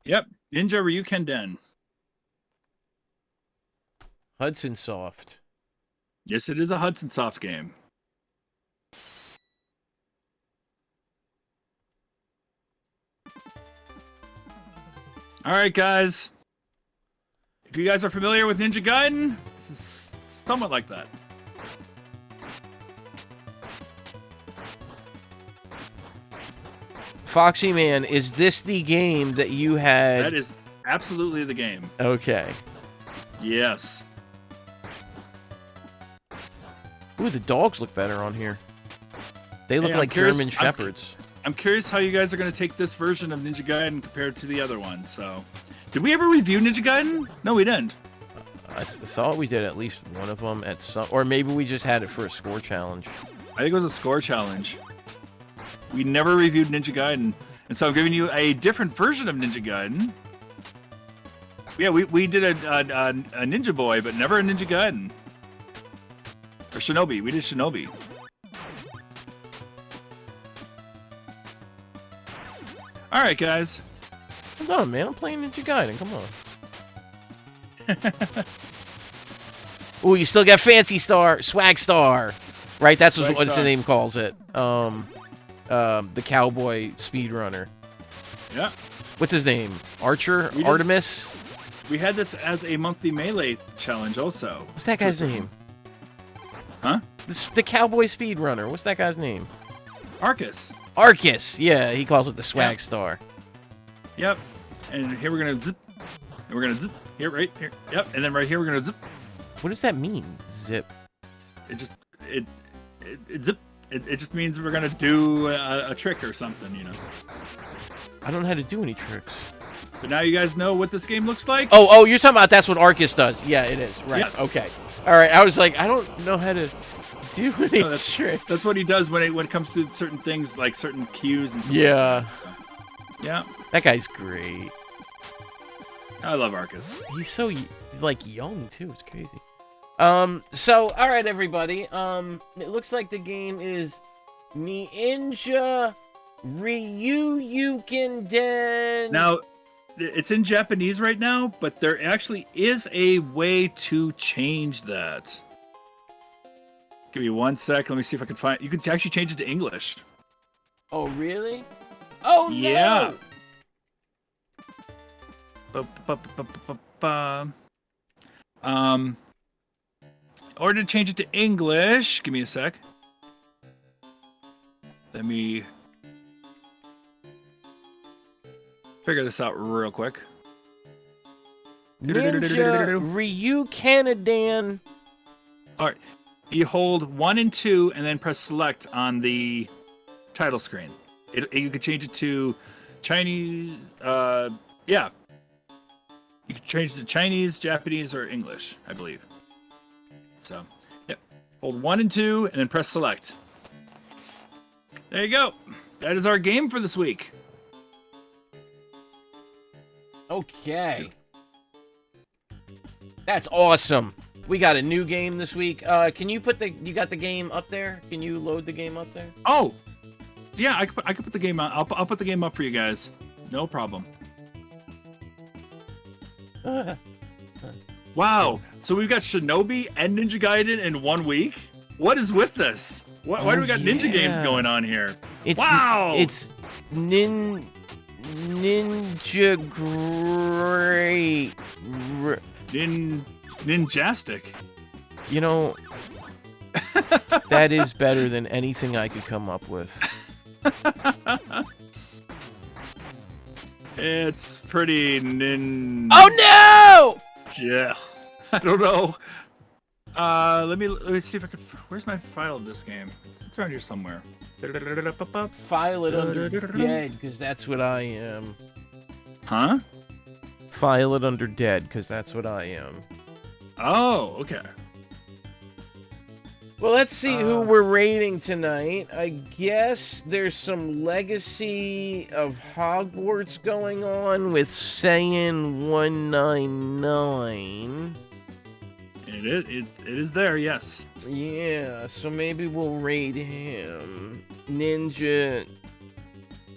Yep, Ninja Ryuken Den. Hudson Soft. Yes, it is a Hudson Soft game. All right, guys. If you guys are familiar with Ninja Gaiden, this is somewhat like that. Foxyman, is this the game that you had? That is absolutely the game. Okay. Yes. Ooh, the dogs look better on here. They look like German Shepherds. I'm curious how you guys are going to take this version of Ninja Gaiden compared to the other one. So, did we ever review Ninja Gaiden? No, we didn't. I thought we did at least one of them at some, or maybe we just had it for a score challenge. I think it was a score challenge. We never reviewed Ninja Gaiden, and so I'm giving you a different version of Ninja Gaiden. Yeah, we did a Ninja Boy, but never a Ninja Gaiden. Or Shinobi. We did Shinobi. All right, guys. Hold on, man. I'm playing Ninja Gaiden. Come on. Ooh, you still got Fancy Star, Swag Star, right? That's what the name calls it. The cowboy speedrunner. Yeah. What's his name? Archer? Artemis? We had this as a monthly Melee challenge also. What's that guy's name? Huh? the cowboy speedrunner. What's that guy's name? Arcus. Arcus. Yeah, he calls it the swag star. Yep. And here we're gonna zip. And we're gonna zip. Here, right here. Yep. And then right here we're gonna zip. What does that mean? Zip. It just zip. It just means we're gonna do a trick or something, you know. I don't know how to do any tricks. But now you guys know what this game looks like. Oh, you're talking about that's what Arcus does. Yeah, it is. Right. Yes. Okay. All right. I was like, I don't know how to do any tricks. That's what he does when it comes to certain things, like certain cues and stuff. Yeah. Like that, so. Yeah. That guy's great. I love Arcus. He's so like young too. It's crazy. So all right, everybody. It looks like the game is Ninja Ryuken Den. Now, it's in Japanese right now, but there actually is a way to change that. Give me 1 sec. Let me see if I can find. You can actually change it to English. Oh really? Oh yeah. no. Or to change it to English. Give me a sec. Let me figure this out real quick. Ninja Ryuken Den. All right. You hold 1 and 2 and then press select on the title screen. You could change it to Chinese. Yeah. You can change it to Chinese, Japanese, or English, I believe. So, yep. Hold 1 and 2 and then press select. There you go. That is our game for this week. Okay. That's awesome. We got a new game this week. Can you put you got the game up there? Can you load the game up there? Oh, yeah, I could put the game on. I'll put the game up for you guys. No problem. Wow. So we've got Shinobi and Ninja Gaiden in 1 week? What is with this? Why do we got ninja games going on here? Wow! It's Ninja Great. Ninjastic. You know, that is better than anything I could come up with. It's pretty Oh no! Yeah. I don't know. Let me see if I can. Where's my file of this game? It's around here somewhere. File it under dead, because that's what I am. Huh? File it under dead, because that's what I am. Oh, okay. Well, let's see who we're rating tonight. I guess there's some Legacy of Hogwarts going on with Saiyan 199. It is there, yes. Yeah, so maybe we'll rate him. Ninja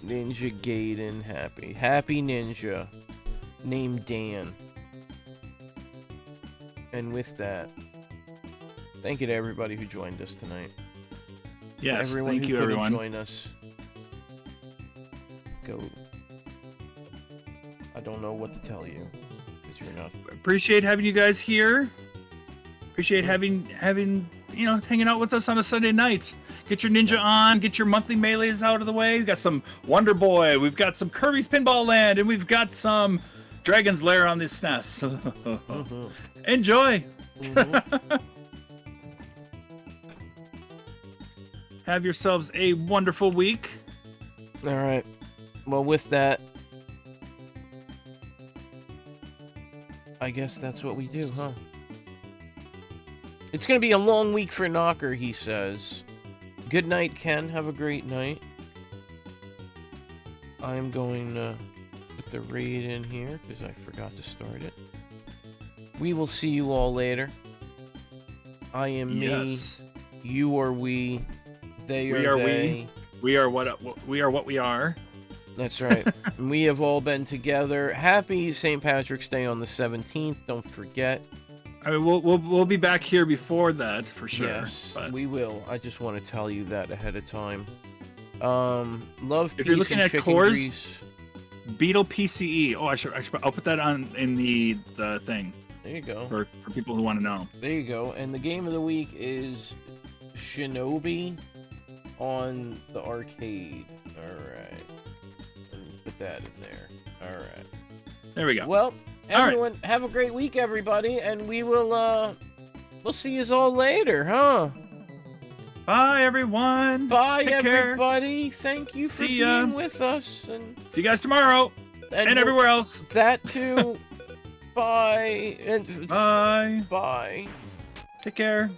Gaiden Happy Ninja named Dan. And with that, thank you to everybody who joined us tonight. Yes, everyone thank who you, couldn't everyone. join us. Go. I don't know what to tell you, because you're not. Appreciate having you guys here. Appreciate having hanging out with us on a Sunday night. Get your ninja on, get your monthly melees out of the way. We've got some Wonder Boy, we've got some Kirby's Pinball Land, and we've got some Dragon's Lair on this SNES. Enjoy. Have yourselves a wonderful week. All right. Well, with that, I guess that's what we do, huh? It's going to be a long week for Knocker, he says. Good night, Ken. Have a great night. I'm going to put the raid in here because I forgot to start it. We will see you all later. I am me. You are we. They are they. We are what we are. That's right. We have all been together. Happy St. Patrick's Day on the 17th. Don't forget. I mean, we'll be back here before that for sure. Yes, but we will. I just want to tell you that ahead of time. Love. If you're peace, looking and at chicken cores, grease. Beetle PCE. Oh, I'll put that on in the thing. There you go. For people who want to know. There you go. And the game of the week is Shinobi on the arcade. Alright. Put that in there. Alright. There we go. Well, everyone, have a great week, everybody, and we will, we'll see you all later, huh? Bye, everyone. Bye, Take care. everybody. Thank you for being with us. And see you guys tomorrow. And everywhere else. That too. Bye. And bye. Bye. Take care.